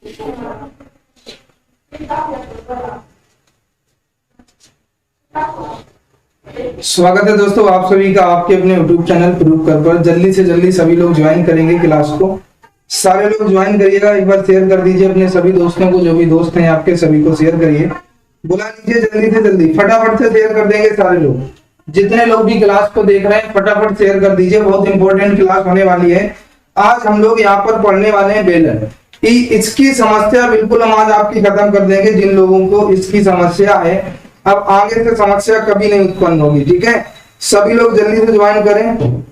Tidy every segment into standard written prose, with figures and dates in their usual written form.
स्वागत है दोस्तों आप सभी का आपके अपने YouTube चैनल प्रूव कर पर। जल्दी से जल्दी सभी लोग ज्वाइन करेंगे क्लास को। सारे लोग ज्वाइन करिएगा, एक बार शेयर कर दीजिए अपने सभी दोस्तों को, जो भी दोस्त हैं आपके सभी को शेयर करिए, बुला लीजिए जल्दी से जल्दी, फटाफट से शेयर कर देंगे सारे लोग। जितने लोग भी क्लास को देख रहे हैं फटाफट शेयर कर दीजिए, बहुत इंपॉर्टेंट क्लास होने वाली है। आज हम लोग यहाँ पर पढ़ने वाले हैं बेलन। इसकी समस्या बिल्कुल हम आज आपकी खत्म कर देंगे। जिन लोगों को इसकी समस्या है, अब आगे से समस्या कभी नहीं उत्पन्न होगी, ठीक है। सभी लोग जल्दी से ज्वाइन करें,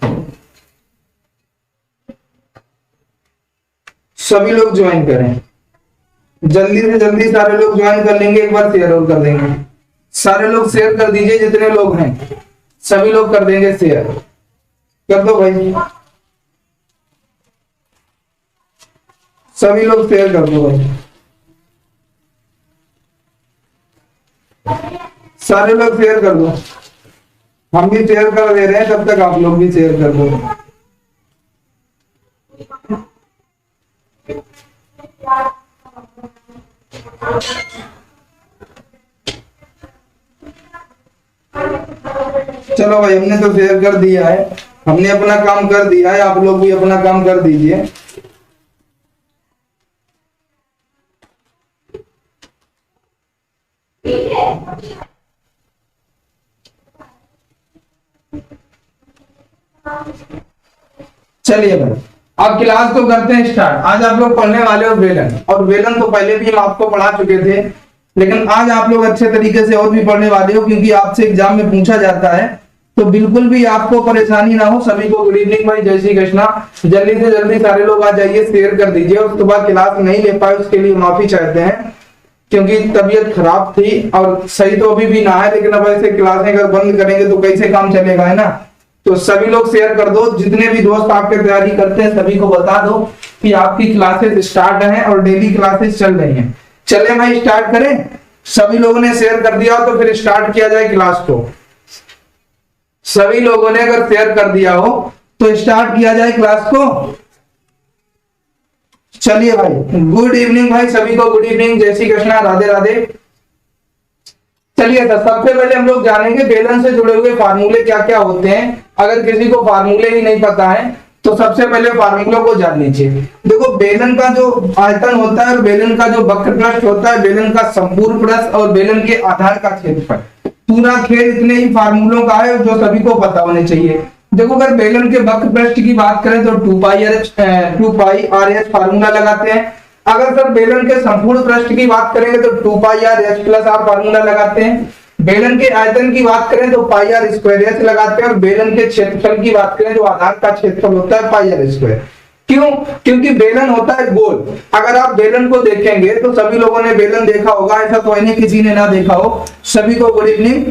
सभी लोग ज्वाइन करें, जल्दी से जल्दी सारे लोग ज्वाइन कर लेंगे। एक बार शेयर और कर देंगे, सारे लोग शेयर कर दीजिए, जितने लोग हैं सभी लोग कर देंगे शेयर। कर दो भाई, सभी लोग शेयर कर दो भाई, सारे लोग शेयर कर दो। हम भी शेयर कर दे रहे हैं, तब तक आप लोग भी शेयर कर दो। चलो भाई, हमने तो शेयर कर दिया है, हमने अपना काम कर दिया है, आप लोग भी अपना काम कर दीजिए। चलिए भाई, अब क्लास को करते हैं स्टार्ट। आज आप लोग पढ़ने वाले हो बेलन, और बेलन तो पहले भी हम आपको पढ़ा चुके थे, लेकिन आज आप लोग अच्छे तरीके से और भी पढ़ने वाले हो, क्योंकि आपसे एग्जाम में पूछा जाता है, तो बिल्कुल भी आपको परेशानी ना हो। सभी को गुड इवनिंग भाई, जय श्री कृष्णा। जल्दी से जल्दी सारे लोग आ जाइए, शेयर कर दीजिए। उसके बाद क्लास नहीं ले पाए उसके लिए माफी चाहते हैं, क्योंकि तबीयत खराब थी और सही तो अभी भी ना है, लेकिन अब ऐसे क्लासें अगर बंद करेंगे तो कैसे काम चलेगा, है ना। तो सभी लोग शेयर कर दो, जितने भी दोस्त आपके तैयारी करते हैं सभी को बता दो कि आपकी क्लासेस स्टार्ट हैं और डेली क्लासेस चल रही हैं। चले भाई स्टार्ट करें। सभी लोगों ने शेयर कर दिया तो फिर स्टार्ट किया जाए क्लास को। सभी लोगों ने अगर शेयर कर दिया हो तो स्टार्ट किया जाए क्लास को। चलिए भाई, गुड इवनिंग भाई, सभी को गुड इवनिंग, जय श्री कृष्णा, राधे राधे। चलिए तो सबसे पहले हम लोग जानेंगे बेलन से जुड़े हुए फार्मूले क्या क्या होते हैं। अगर किसी को फार्मूले ही नहीं पता है तो सबसे पहले फार्मूलों को जान लीजिए। देखो, बेलन का जो आयतन होता है और बेलन का जो वक्र पृष्ठ होता है, बेलन का संपूर्ण पृष्ठ और बेलन के आधार का क्षेत्रफल, पूरा खेल इतने ही फार्मूलों का है जो सभी को पता होने चाहिए। देखो, अगर बेलन के वक्र पृष्ठ की बात करें तो 2 पाई आर एच फार्मूला लगाते हैं। अगर सर बेलन के संपूर्ण पृष्ठ की बात करेंगे तो 2 pi R H plus R formula लगाते हैं। बेलन के आयतन की बात करें तो पाई आर स्क्वायर एच लगाते हैं, और बेलन के क्षेत्रफल की बात करें जो आधार का क्षेत्रफल होता है पाई आर स्क्वायर। क्यों? क्योंकि बेलन होता है गोल। अगर आप बेलन को देखेंगे तो सभी लोगों ने बेलन देखा होगा, ऐसा तो नहीं किसी ने ना देखा हो। सभी को गुड इवनिंग,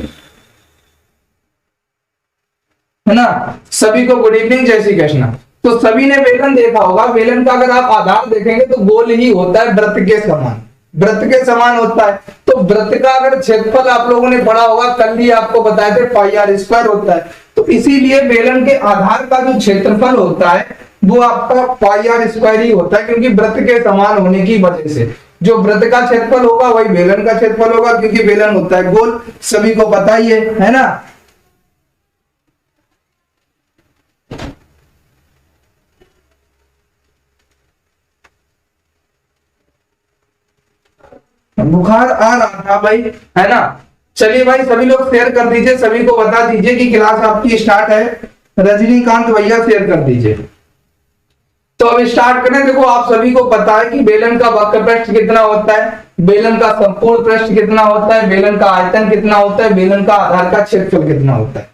है ना, सभी को गुड इवनिंग, जय श्री कृष्णा। तो सभी ने बेलन देखा होगा। बेलन का अगर आप आधार देखेंगे तो गोल ही होता है, वृत्त के समान, वृत्त के समान होता है। तो वृत्त का अगर क्षेत्रफल आप लोगों ने पढ़ा होगा, कल ही आपको बताए थे पाई आर स्क्वायर होता है। तो इसीलिए बेलन के आधार का जो क्षेत्रफल होता है वो आपका पाई आर स्क्वायर ही होता है, क्योंकि वृत्त के समान होने की वजह से जो वृत्त का क्षेत्रफल होगा वही बेलन का क्षेत्रफल होगा, क्योंकि बेलन होता है गोल। सभी को पता ही है ना। बुखार आ रहा था भाई, है ना। चलिए भाई, सभी लोग शेयर कर दीजिए, सभी को बता दीजिए कि क्लास आपकी स्टार्ट है। रजनीकांत भैया शेयर कर दीजिए। तो अब स्टार्ट करें। देखो, आप सभी को पता है कि बेलन का वक्र पृष्ठ कितना होता है, बेलन का संपूर्ण पृष्ठ कितना होता है, बेलन का आयतन कितना होता है, बेलन का आधार का क्षेत्रफल कितना होता है।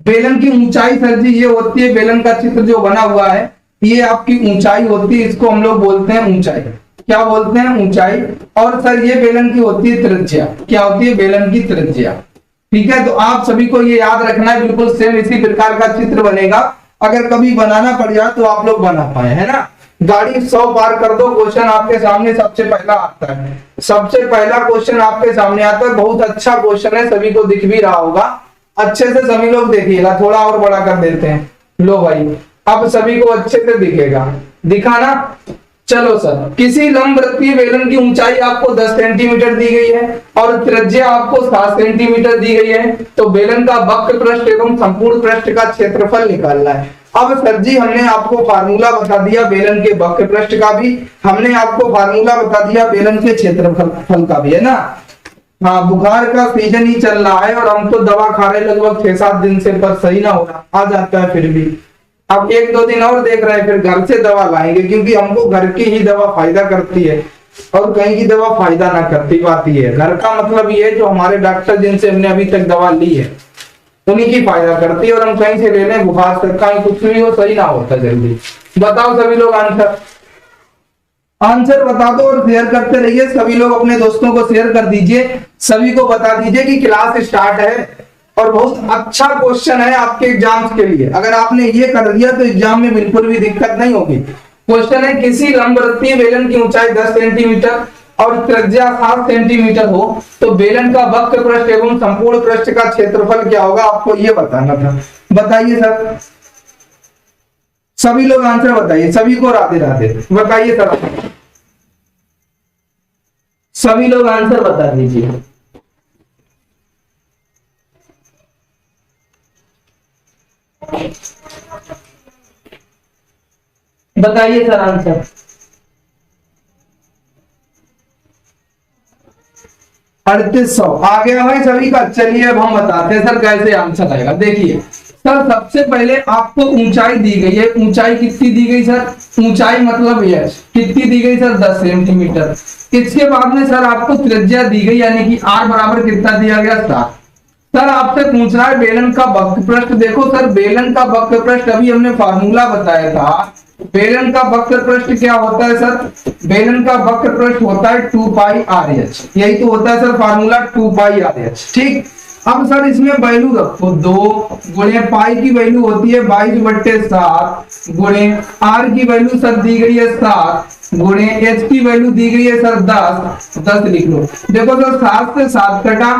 बेलन की ऊंचाई सर जी ये होती है, बेलन का चित्र जो बना हुआ है ये आपकी ऊंचाई होती है, इसको हम लोग बोलते हैं ऊंचाई। क्या बोलते हैं? ऊंचाई। और सर ये बेलन की होती है त्रिज्या। क्या होती है? बेलन की त्रिज्या। ठीक है, तो आप सभी को ये याद रखना है। बिल्कुल सेम इसी प्रकार का चित्र बनेगा। अगर कभी बनाना पड़ जाए तो आप लोग बना पाए, है ना। गाड़ी 100 पार कर दो, क्वेश्चन आपके सामने सबसे पहला आता है। सबसे पहला क्वेश्चन आपके सामने आता है, बहुत अच्छा क्वेश्चन है, सभी को दिख भी रहा होगा। अच्छे से सभी लोग देखिएगा, थोड़ा और बड़ा कर देते हैं। लो भाई, अब सभी को अच्छे से दिखेगा, दिखा ना। चलो सर, किसी लंबवृत्तीय बेलन की ऊंचाई आपको 10 सेंटीमीटर दी गई है और त्रिज्या आपको 7 सेंटीमीटर दी गई है, तो बेलन का वक्र पृष्ठ एवं संपूर्ण पृष्ठ का क्षेत्रफल निकालना है। अब सर जी हमने आपको फार्मूला बता दिया बेलन के वक्र पृष्ठ का भी, हमने आपको फार्मूला बता दिया बेलन के क्षेत्रफल का भी, है ना। हाँ, बुखार का सीजन ही चल रहा है और हम तो दवा खा रहे लगभग 6-7 दिन से, पर सही ना हो रहा, आ जाता है फिर भी। अब 1-2 दिन और देख रहे हैं, फिर घर से दवा लाएंगे, क्योंकि हमको घर की ही दवा फायदा करती है और कहीं की दवा फायदा ना करती पाती है। घर का मतलब ये जो हमारे डॉक्टर जिनसे हमने अभी तक दवा ली है उन्हीं की फायदा करती है, और हम कहीं से ले लें बुखार से, कहीं कुछ भी हो सही ना होता जल्दी। बताओ सभी लोग आंसर बता दो और शेयर करते रहिए। सभी लोग अपने दोस्तों को शेयर कर दीजिए, सभी को बता दीजिए कि क्लास स्टार्ट है और बहुत अच्छा क्वेश्चन है आपके एग्जाम्स के लिए। अगर आपने ये कर दिया तो एग्जाम में बिल्कुल भी दिक्कत नहीं होगी। क्वेश्चन है, किसी लंबवृत्तीय बेलन की ऊंचाई 10 सेंटीमीटर और त्रिज्या 7 सेंटीमीटर हो तो बेलन का वक्र पृष्ठ एवं संपूर्ण पृष्ठ का क्षेत्रफल क्या होगा, आपको ये बताना था। बताइए सर, सभी लोग आंसर बताइए, सभी को राधे राधे। बताइए सर, सभी लोग आंसर बता दीजिए। बताइए सर आंसर। अड़तीस सौ आ गया भाई सभी का। चलिए अब हम बताते हैं सर कैसे आंसर आएगा। देखिए सर, सबसे पहले आपको ऊंचाई दी गई है। ऊंचाई कितनी दी गई सर? ऊंचाई मतलब यह कितनी दी गई सर? 10 सेंटीमीटर। इसके बाद में सर आपको त्रिज्या दी गई, यानी कि r बराबर कितना दिया गया? 7। सर आपसे पूछ रहा है बेलन का वक्र पृष्ठ। देखो सर, बेलन का वक्र पृष्ठ अभी हमने फार्मूला बताया था। बेलन का वक्र पृष्ठ क्या होता है सर? बेलन का वक्र पृष्ठ होता है 2 पाई RH। यही तो होता है सर फार्मूला, 2 पाई RH। ठीक, अब सर इसमें वैल्यू रखो 2 गुणे पाई की वैल्यू होती है 22/7 गुणे r की वैल्यू सर दी गई है 7 गुणे h की वैल्यू दी गई है सर 10 लिख लो। देखो सर 7 से 7 कटा,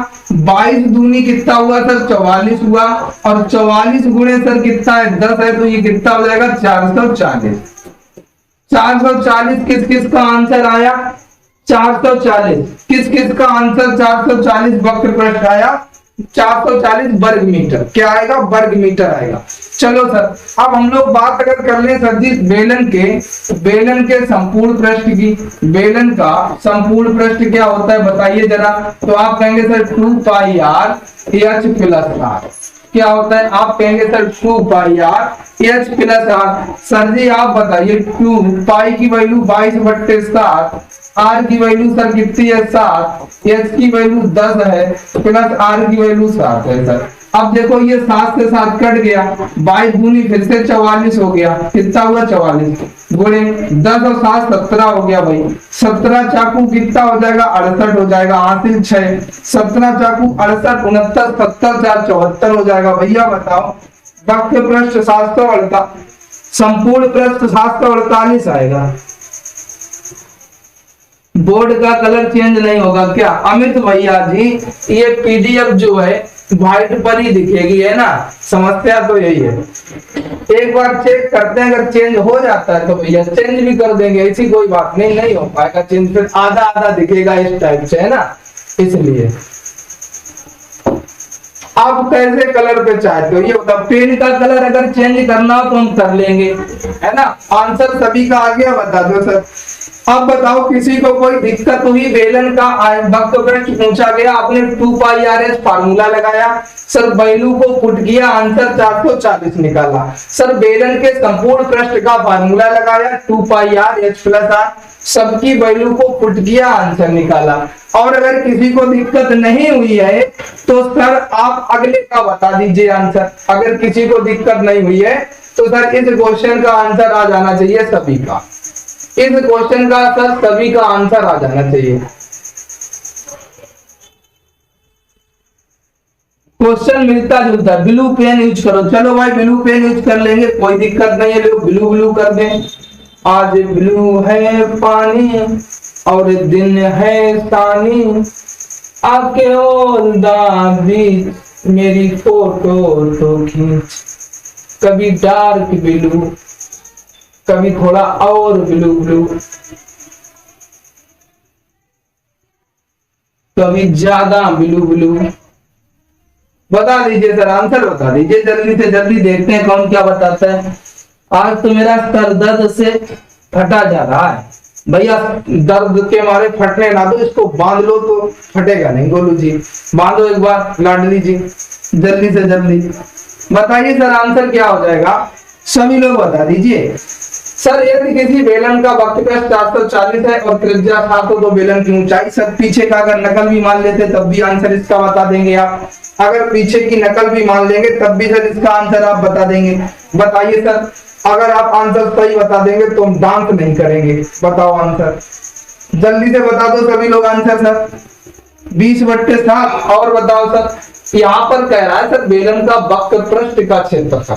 22 दूनी कितना हुआ सर? 44 हुआ, और 44 गुणे सर कितना है? 10 है, तो ये कितना हो जाएगा? 440। 440 किस किस का आंसर आया? 440 किस किस का आंसर? 440 वक्र पृष्ठ आया। 440 वर्ग मीटर क्या आएगा? वर्ग मीटर आएगा। चलो सर, अब हम लोग बात अगर कर ले सर जी बेलन के संपूर्ण पृष्ठ की। बेलन का संपूर्ण पृष्ठ क्या होता है बताइए जरा। तो आप कहेंगे sir 2 pi r h plus r। क्या होता है? आप कहेंगे sir 2 pi r h plus r। Sir ji आप बताइए, 2 पाई की वैल्यू 22/7, r की वैल्यू सर कितनी है? 7, h की वैल्यू 10 है, प्लस r की वैल्यू 7 है सर। अब देखो ये 7 से 7 कट गया, 22 दूनी फिर से 44 हो गया। कितना हुआ? 44 गुणे 10 और 7 17 हो गया भाई। 17 चाकू कितना हो जाएगा? 68 हो जाएगा। हासिल 6, 17 चाकू 68, 69, 70, 4 74 हो जाएगा। भैया बताओ, वक्र पृष्ठ 748, संपूर्ण पृष्ठ 748 आएगा। बोर्ड का कलर चेंज नहीं होगा क्या? अमित भैया जी, ये पीडीएफ जो है व्हाइट पर ही दिखेगी, है ना। समस्या तो यही है। एक बार चेक करते हैं, अगर चेंज हो जाता है तो भैया चेंज भी कर देंगे, ऐसी कोई बात नहीं। नहीं हो पाएगा चेंज, फिर आधा आधा दिखेगा इस टाइप से, है ना। इसलिए आप कैसे कलर पे चाहते हो ये बताओ। पेन का कलर अगर चेंज करना हो तो हम कर लेंगे, है ना। आंसर सभी का आ गया, बता दो सर। अब बताओ, किसी को कोई दिक्कत हुई? बेलन का वक्र पृष्ठ पूछा गया, आपने 2 पाई RH फार्मूला लगाया सर, वैल्यू को पुट किया, आंसर 440 निकाला। सर बेलन के संपूर्ण पृष्ठ का फार्मूला लगाया 2 पाई RH प्लस r, सबकी वैल्यू को पुट किया, आंसर निकाला। और अगर किसी को दिक्कत नहीं हुई है तो सर आप अगले का बता दीजिए आंसर। अगर किसी को दिक्कत नहीं हुई है तो सर इस क्वेश्चन का आंसर आ जाना चाहिए सभी का। इस क्वेश्चन का सर सभी का आंसर आ जाना चाहिए। क्वेश्चन मिलता जुलता है। ब्लू पेन यूज करो। चलो भाई ब्लू पेन यूज कर लेंगे, कोई दिक्कत नहीं है। लोग ब्लू ब्लू कर दें। आज ब्लू है पानी और दिन है सानी, आके बीच मेरी फोटो तो खींच। कभी डार्क ब्लू कभी थोड़ा और ब्लू ब्लू, कभी ज्यादा ब्लू ब्लू। बता दीजिए सर, आंसर बता दीजिए जल्दी से जल्दी, देखते हैं कौन क्या बताता है। आज तो मेरा सर दर्द से फटा जा रहा है भैया, दर्द के मारे फटने ना दो, इसको बांध लो तो फटेगा नहीं। गोलू जी बांधो एक बार, लाडली जी जल्दी से जल्दी बताइए सर आंसर क्या हो जाएगा, सभी लोग बता दीजिए। सर यदि किसी बेलन का वक्रता 440 है और त्रिज्या 700 तो बेलन की ऊंचाई, सर पीछे का अगर नकल भी मान लेते तब भी आंसर इसका बता देंगे आप, अगर पीछे की नकल भी मान लेंगे तब भी सर इसका आंसर आप बता देंगे। बताइए सर, अगर आप आंसर सही बता देंगे तो हम डांस नहीं करेंगे। बताओ आंसर, जल्दी से बता दो सभी लोग आंसर सर। 20/7। और बताओ सर, यहाँ पर कह रहा है सर बेलन का वक्र पृष्ठ का क्षेत्रफल,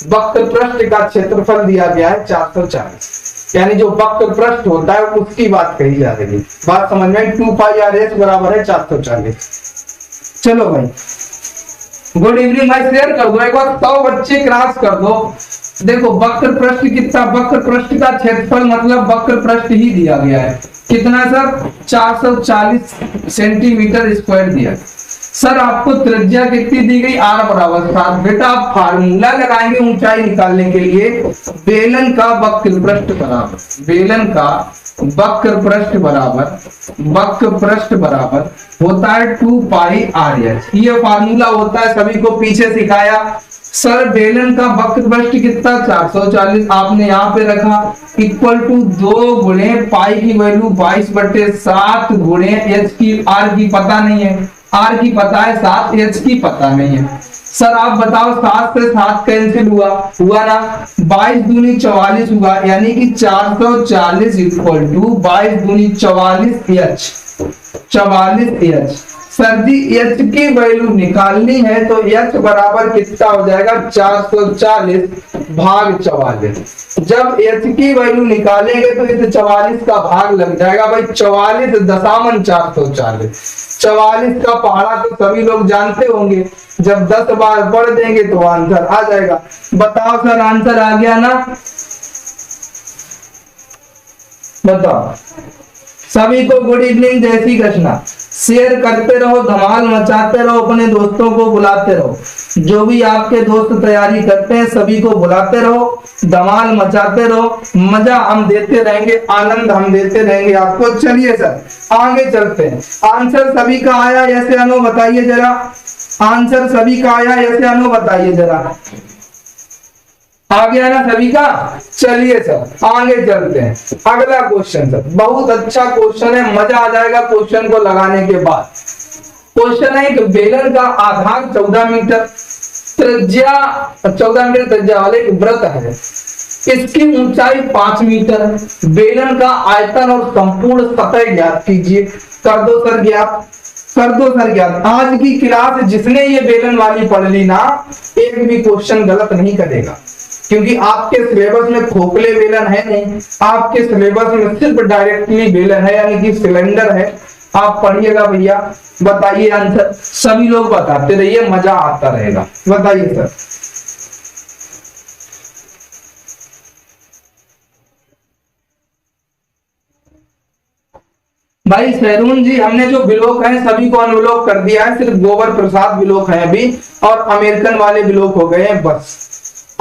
वक्र पृष्ठ का क्षेत्रफल दिया गया है 440, यानी जो वक्र पृष्ठ होता है उसकी बात कही जा रही है। बात समझ में, 2πr बराबर है 440। चलो भाई, गुड इवनिंग भाई, शेयर कर दो एक बार, 100 बच्चे क्रॉस कर दो। देखो वक्र पृष्ठ कितना, वक्र पृष्ठ का क्षेत्रफल मतलब वक्र पृष्ठ ही दिया गया है, कितना सर 440 सेंटीमीटर स्क्वायर दिया। सर आपको त्रिज्या कितनी दी गई, r बराबर 7। बेटा आप फार्मूला लगाएंगे ऊंचाई निकालने के लिए, बेलन का वक्र पृष्ठ बराबर, बेलन का वक्र पृष्ठ बराबर, वक्र पृष्ठ बराबर होता है 2πr। ये फार्मूला होता है, सभी को पीछे सिखाया। सर बेलन का वक्र पृष्ठ कितना 440 आपने यहाँ पे रखा, इक्वल टू 2 गुणे पाई की वैल्यू 22/7 गुणे एच की, आर की पता नहीं है, आर की पता है 7, एच की पता नहीं है। सर आप बताओ 7 से 7 कैंसिल हुआ, हुआ ना, 22 दूनी 44 हुआ, यानी कि 440 इक्वल टू 22 दूनी 44 एच, 44 एच। सर जी एच की वैल्यू निकालनी है तो एच बराबर कितना हो जाएगा 440 भाग 44। जब एच की वैल्यू निकालेंगे तो इस 44 का भाग लग जाएगा भाई 44.440। 44 का पहाड़ा तो सभी लोग जानते होंगे, जब 10 बार पढ़ देंगे तो आंसर आ जाएगा। बताओ सर आंसर आ गया ना, बताओ सभी को गुड इवनिंग, जय श्री कृष्णा। शेयर करते रहो, धमाल मचाते रहो, अपने दोस्तों को बुलाते रहो, जो भी आपके दोस्त तैयारी करते हैं सभी को बुलाते रहो, धमाल मचाते रहो, मजा हम देते रहेंगे, आनंद हम देते रहेंगे आपको। चलिए सर आगे चलते हैं। आंसर सभी का आया ऐसे अनु बताइए जरा, आंसर सभी का आया ऐसे अनु बताइए जरा, आ गया ना सभी का। चलिए सर आगे चलते हैं, अगला क्वेश्चन सर बहुत अच्छा क्वेश्चन है, मजा आ जाएगा क्वेश्चन को लगाने के बाद। क्वेश्चन है कि बेलन का आधार 14 मीटर, त्रिज्या 14 मीटर त्रिज्या वाले एक वृत्त है, इसकी ऊंचाई 5 मीटर, बेलन का आयतन और संपूर्ण सतह ज्ञात कीजिए। कर दो सर ज्ञात, कर दो सर ज्ञात। आज की क्लास जिसने ये बेलन वाली पढ़ ली ना, एक भी क्वेश्चन गलत नहीं करेगा, क्योंकि आपके सिलेबस में खोखले बेलन है नहीं, आपके सिलेबस में सिर्फ डायरेक्टली बेलन है, यानी कि सिलेंडर है। आप पढ़िएगा भैया, बताइए आंसर, सभी लोग बताते रहिए, मजा आता रहेगा। बताइए सर। भाई सैरून जी हमने जो ब्लॉक है सभी को अनब्लॉक कर दिया है, सिर्फ गोबर प्रसाद ब्लॉक है अभी, और अमेरिकन वाले ब्लॉक हो गए हैं बस।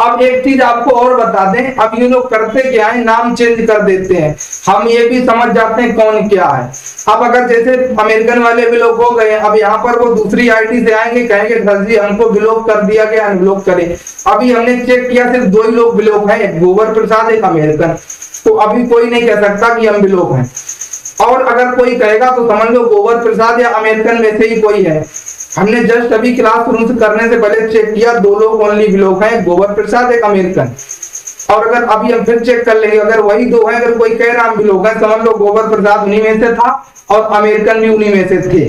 अब एक चीज आपको और बता दें, अब ये लोग करते क्या है, नाम चेंज कर देते हैं, हम ये भी समझ जाते हैं कौन क्या है। अब अगर जैसे अमेरिकन वाले भी लोग हो गए, अब यहाँ पर वो दूसरी आईडी से आएंगे, कहेंगे सर जी हमको ब्लॉक कर दिया गया, अनब्लॉक करें। अभी हमने चेक किया सिर्फ 2 ही लोग ब्लॉक हैं, एक गोबर प्रसाद एक अमेरिकन, तो अभी कोई नहीं कह सकता कि हम ब्लॉक हैं। और अगर कोई कहेगा तो समझ लो गोबर प्रसाद या अमेरिकन में से ही कोई है। हमने जस्ट अभी क्लास शुरू करने से पहले चेक किया, 2 लोग ओनली ब्लॉक हैं, गोबर प्रसाद एक अमेरिकन। और अगर अभी हम फिर चेक कर लेंगे, अगर वही 2 हैं, अगर कोई कह रहा हम ब्लॉक है, समझ लो गोबर प्रसाद उन्हीं में से था और अमेरिकन भी उन्हीं में से थे।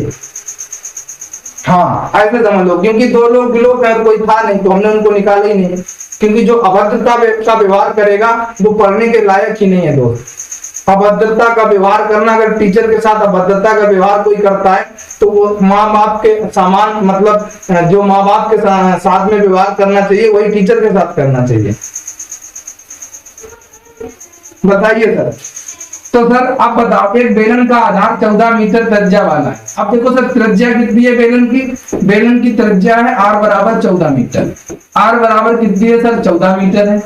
हाँ ऐसे समझ लो, क्योंकि 2 लोग ब्लॉक है और कोई था नहीं, तो हमने उनको निकाला ही नहीं, क्योंकि जो अभद्रता का व्यवहार करेगा वो पढ़ने के लायक ही नहीं है दोस्त। अभद्रता का व्यवहार करना, अगर टीचर के साथ अभद्रता का व्यवहार कोई करता है तो वो माँ बाप के समान, मतलब जो माँ बाप के साथ में व्यवहार करना चाहिए वही टीचर के साथ करना चाहिए। बताइए सर। तो सर आप बताओ, एक बेलन का आधार 14 मीटर त्रिज्या वाला है। अब देखो सर त्रिज्या कितनी है बेलन की, बेलन की त्रिज्या है r बराबर 14 मीटर। r बराबर कितनी है सर, 14 मीटर है।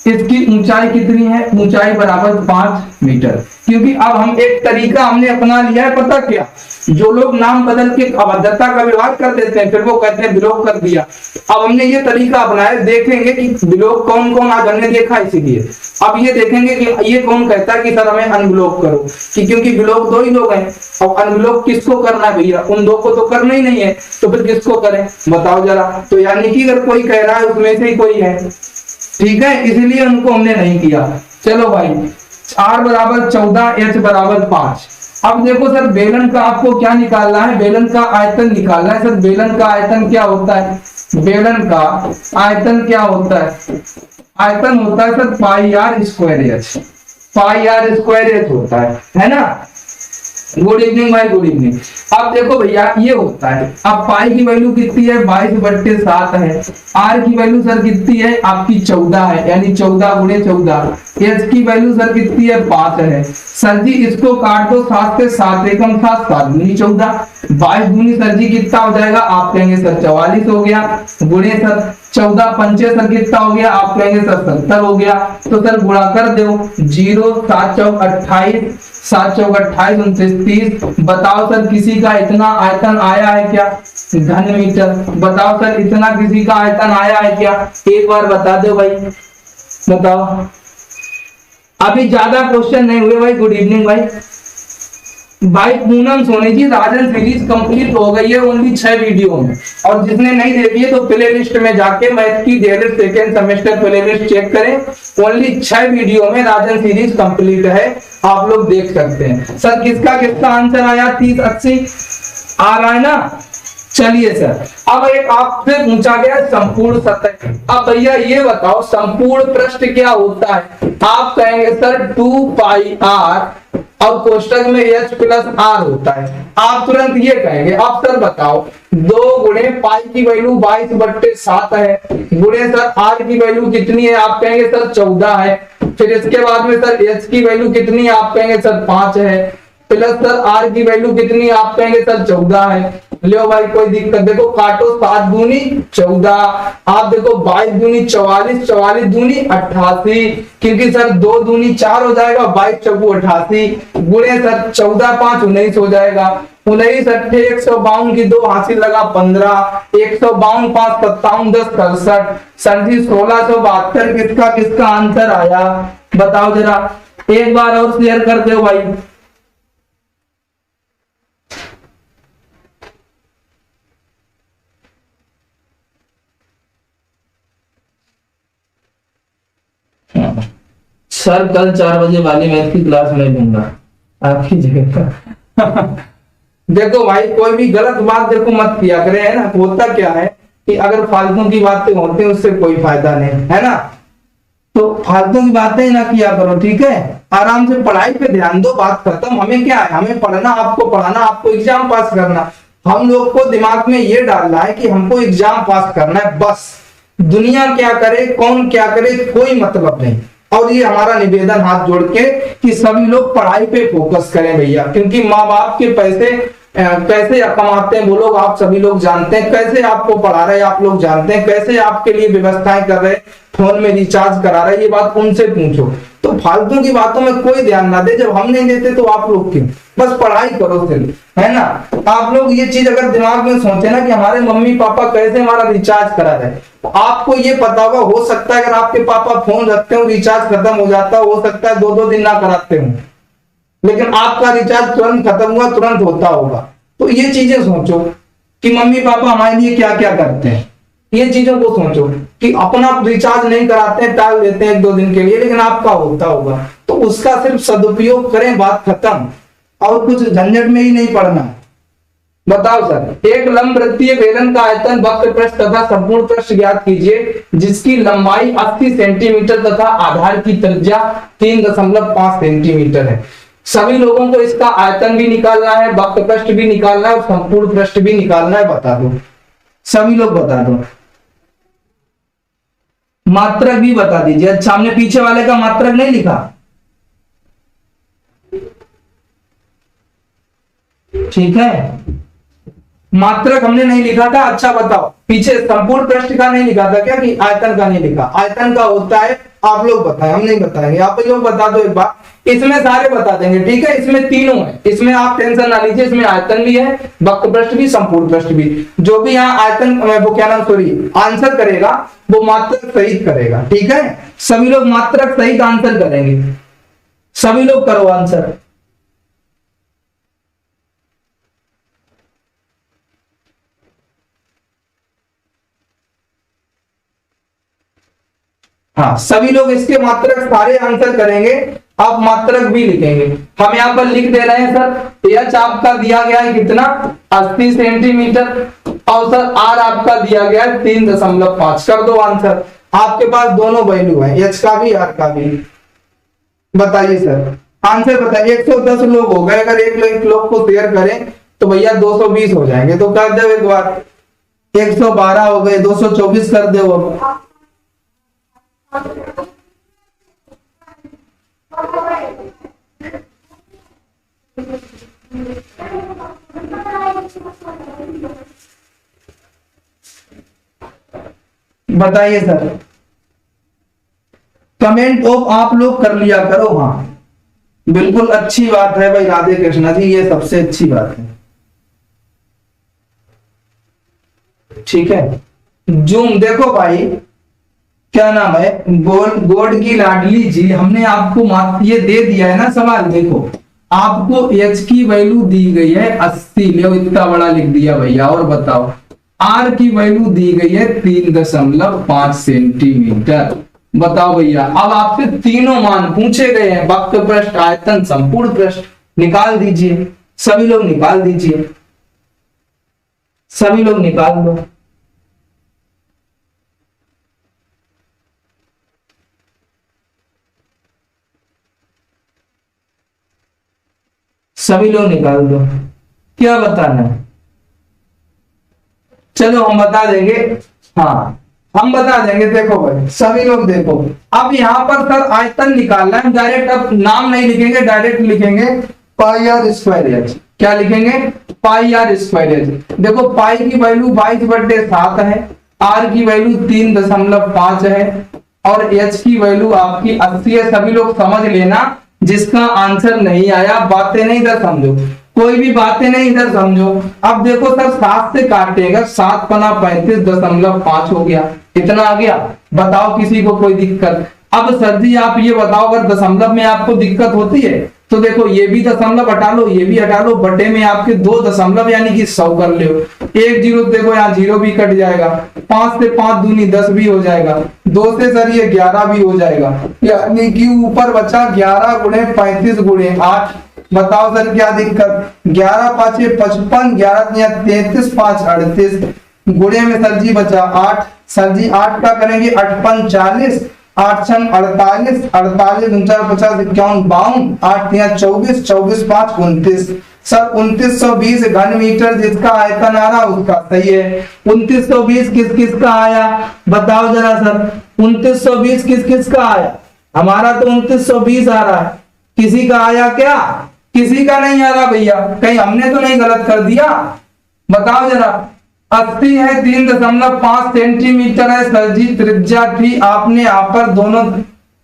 इसकी ऊंचाई कितनी है, ऊंचाई बराबर 5 मीटर। क्योंकि अब हम एक तरीका हमने अपना लिया है, पता क्या, जो लोग नाम बदल के अभद्रता का व्यवहार कर देते हैं, फिर वो कहते हैं ब्लॉक कर दिया। अब हमने ये तरीका अपनाया, देखेंगे कि ब्लॉक कौन कौन आज हमने देखा, इसीलिए अब ये देखेंगे कि ये कौन कहता है कि सर हमें अनब्लॉक करो, कि क्योंकि ब्लॉक दो ही लोग हैं। और अनब्लॉक किसको करना है भैया, उन दो को तो करना ही नहीं है, तो फिर किसको करें बताओ जरा। तो यानी कि अगर कोई कह रहा है उसमें से ही कोई है, ठीक है, इसलिए उनको हमने नहीं किया। चलो भाई, r बराबर 14, h बराबर 5। अब देखो सर बेलन का आपको क्या निकालना है, बेलन का आयतन निकालना है। सर बेलन का आयतन क्या होता है, बेलन का आयतन क्या होता है, आयतन होता है sir pi are square H, pi are square h होता है ना। गुड इवनिंग भाई, गुड इवनिंग। अब देखो भैया ये होता है, अब पाई की वैल्यू कितनी है, 22/7 है। आर की वैल्यू सर कितनी है आपकी 14 है, यानी 14 गुणे 14। एच की वैल्यू सर कितनी है 5 है। सर जी इसको काट दो, 7 से 7 एकम 7, 7 दूनी 14, 22 दूनी सर जी कितना हो जाएगा, आप कहेंगे सर 44 हो गया, गुणे सर 14 पंचे सर कितना हो गया, आप कहेंगे सर 70 हो गया। तो सर गुणा कर दो, 0 7 चौक 28, 7 चौक 28 29 30। बताओ सर किसी का इतना आयतन आया है क्या, घन मीटर। बताओ सर इतना किसी का आयतन आया है क्या, एक बार बता दो भाई, बताओ। अभी ज्यादा क्वेश्चन नहीं हुए भाई। गुड इवनिंग भाई। भाई पूनम सोनी जी राजन सीरीज कंप्लीट हो गई है ओनली 6 वीडियो में, और जिसने नहीं देखी है तो प्ले लिस्ट में जाके मैथ की DLED second semester playlist check करें। ओनली 6 वीडियो में राजन सीरीज कंप्लीट है, आप लोग देख सकते हैं। सर किसका किसका आंसर आया, 30 80 आ रहा है ना। चलिए सर, अब एक आपसे पूछा गया संपूर्ण सतह। अब भैया ये बताओ संपूर्ण पृष्ठ क्या होता है। आप कहेंगे सर 2 पाई r और कोष्टक में h प्लस r होता है। आप तुरंत ये कहेंगे, अब सर बताओ 2 गुणे पाई की वैल्यू 22/7 है, गुणे सर r की वैल्यू कितनी है, आप कहेंगे सर 14 है। फिर इसके बाद में सर h की वैल्यू कितनी है, आप कहेंगे सर 5 है, प्लस सर r की वैल्यू कितनी है, आप कहेंगे सर 14 है। लो भाई कोई दिक्कत, देखो काटो, 7 दूनी 14, आप देखो 22 दूनी 44, 44 दूनी 88, क्योंकि सर 2 दूनी 4 हो जाएगा, 22 चौकू 88, गुणे सर 14 5 19 हो जाएगा, 19 अट्ठे 152 की 2 हासिल लगा 15, 152 5 57 10 67। सर जी 1672 किसका किसका आंसर आया बताओ जरा, एक बार और शेयर कर दो भाई। सर कल 4 बजे वाली मैथ की क्लास में दूंगा आपकी जगह। देखो भाई कोई भी गलत बात देखो मत किया करे, है ना। होता क्या है कि अगर फालतू की बातें होती हैं उससे कोई फायदा नहीं, है ना। तो फालतू की बातें ना किया करो, ठीक है। आराम से पढ़ाई पे ध्यान दो, बात खत्म। हमें क्या है, हमें पढ़ना, आपको पढ़ाना, आपको एग्जाम पास करना। हम लोग को दिमाग में ये डालना है कि हमको एग्जाम पास करना है, बस। दुनिया क्या करे, कौन क्या करे, कोई मतलब नहीं। और ये हमारा निवेदन हाथ जोड़ के कि सभी लोग पढ़ाई पे फोकस करें भैया, क्योंकि माँ बाप के पैसे कैसे कमाते हैं वो लोग, आप सभी लोग जानते हैं। कैसे आपको पढ़ा रहे हैं आप लोग जानते हैं, कैसे आपके लिए व्यवस्थाएं कर रहे हैं, फोन में रिचार्ज करा रहे हैं, ये बात उनसे पूछो। तो फालतू की बातों में कोई ध्यान ना दे, जब हम नहीं देते तो आप लोग क्यों, बस पढ़ाई करो सिर्फ, है ना। आप लोग ये चीज अगर दिमाग में सोचे ना कि हमारे मम्मी पापा कैसे हमारा रिचार्ज करा रहे, आपको ये पता होगा, हो सकता है अगर आपके पापा फोन रखते हो रिचार्ज खत्म हो जाता हो सकता है 2-2 दिन ना कराते हो, लेकिन आपका रिचार्ज तुरंत खत्म हुआ, तुरंत होता होगा। तो ये चीजें सोचो कि मम्मी पापा हमारे लिए क्या क्या करते हैं, ये चीजों को सोचो कि अपना रिचार्ज नहीं कराते हैं, टाल देते हैं 1-2 दिन के लिए, लेकिन आपका होता होगा। तो उसका सिर्फ सदुपयोग करें, बात खत्म। और कुछ झंझट में ही नहीं पड़ना। बताओ सर, एक लंब वृत्तीय बेलन का आयतन, वक्र पृष्ठ तथा संपूर्ण पृष्ठ ज्ञात कीजिए जिसकी लंबाई 80 सेंटीमीटर तथा आधार की त्रिज्या 3.5 सेंटीमीटर है। सभी लोगों को इसका आयतन भी निकालना है, वक्र पृष्ठ भी निकालना है और संपूर्ण पृष्ठ भी निकालना है। बता दो, सभी लोग बता दो। मात्रक भी बता दीजिए। अच्छा, हमने पीछे वाले का मात्रक नहीं लिखा, ठीक है, मात्रक हमने नहीं लिखा था। अच्छा बताओ, पीछे संपूर्ण पृष्ठ का नहीं लिखा था क्या, कि आयतन का नहीं लिखा? आयतन का होता है, आप लोग बताएं, हम नहीं बताएंगे, आप लोग बता दो एक बार। इसमें सारे बता देंगे, ठीक है, इसमें तीनों है, इसमें आप टेंशन ना लीजिए, इसमें आयतन भी है, वक्र पृष्ठ भी, संपूर्ण पृष्ठ भी। जो भी यहाँ आयतन वो क्या नाम सॉरी आंसर करेगा वो मात्रक सहित करेगा, ठीक है। सभी लोग मात्रक सहित आंसर करेंगे, सभी लोग करो आंसर। हाँ, सभी लोग इसके मात्रक सारे आंसर करेंगे, आप मात्रक भी लिखेंगे। हम यहाँ पर लिख दे रहे हैं सर, एच आपका दिया गया है कितना, 80 सेंटीमीटर, और सर आर आपका दिया गया है 3.5। कर दो आंसर, आपके पास दोनों वैल्यू है, एच का भी आर का भी। बताइए सर, आंसर बताइए। 110 लोग हो गए, अगर एक लोग को शेयर करें तो भैया 220 हो जाएंगे, तो कर दो एक बार। 112 हो गए, 224 कर दो। अब बताइए सर, कमेंट ऑफ आप लोग कर लिया करो। हाँ बिल्कुल, अच्छी बात है भाई, राधे कृष्णा जी, ये सबसे अच्छी बात है, ठीक है। जूम देखो भाई, क्या नाम है, गोड की लाडली जी, हमने आपको ये दे दिया है ना सवाल। देखो आपको एच की वैल्यू दी गई है 80, ले इतना बड़ा लिख दिया भैया। और बताओ आर की वैल्यू दी गई है 3.5 सेंटीमीटर। बताओ भैया, अब आपसे तीनों मान पूछे गए हैं, वक्र पृष्ठ, आयतन, संपूर्ण पृष्ठ, निकाल दीजिए, सभी लोग निकाल दीजिए, सभी लोग निकाल दो। सभी लोग निकाल दो, क्या बताना है? चलो हम बता देंगे, हाँ हम बता देंगे। देखो भाई सभी लोग देखो, अब यहाँ पर सर आयतन निकालना है, डायरेक्ट अब नाम नहीं लिखेंगे, डायरेक्ट लिखेंगे पाई आर स्क्वायर एच। क्या लिखेंगे? पाई आर स्क्वायर एच। देखो पाई की वैल्यू 22/7 है, आर की वैल्यू 3.5 है, और एच की वैल्यू आपकी 80 है। सभी लोग समझ लेना, जिसका आंसर नहीं आया बातें नहीं इधर समझो, कोई भी बातें नहीं इधर समझो। अब देखो सर 7 से काटेगा, 7 पना 35.5 हो गया, इतना आ गया। बताओ किसी को कोई दिक्कत? अब सर जी आप ये बताओ, अगर दशमलव में आपको दिक्कत होती है तो देखो ये भी दशमलव हटा लो, ये भी हटा लो, बटे में आपके 2 दशमलव यानी कि 100 कर लो। 1 जीरो देखो यहाँ जीरो भी कट जाएगा, 5 से 5 दूनी 10 भी हो जाएगा, 2 से सर ये 11 भी हो जाएगा, यानी कि ऊपर बचा 11 गुणे 35 गुणे 8। बताओ सर क्या दिक्कत? 11 5 55, 11 33, 5 38, गुणे में सर जी बचा 8। सर जी 8 का करेंगे 8 5 40, 8 6 48, 48 49 50 51 52, 8 3 24, 24 5 29। सर 2920 घन मीटर जिसका आयतन आ रहा उसका सही है। 2920 किस किस का आया बताओ जरा सर? 2920 किस किस का आया? हमारा तो 2920 आ रहा है, किसी का आया क्या? किसी का नहीं आ रहा भैया, कहीं हमने तो नहीं गलत कर दिया? बताओ जरा। 80 है, 3.5 सेंटीमीटर है सर जी त्रिज्या थी, आपने यहाँ पर दोनों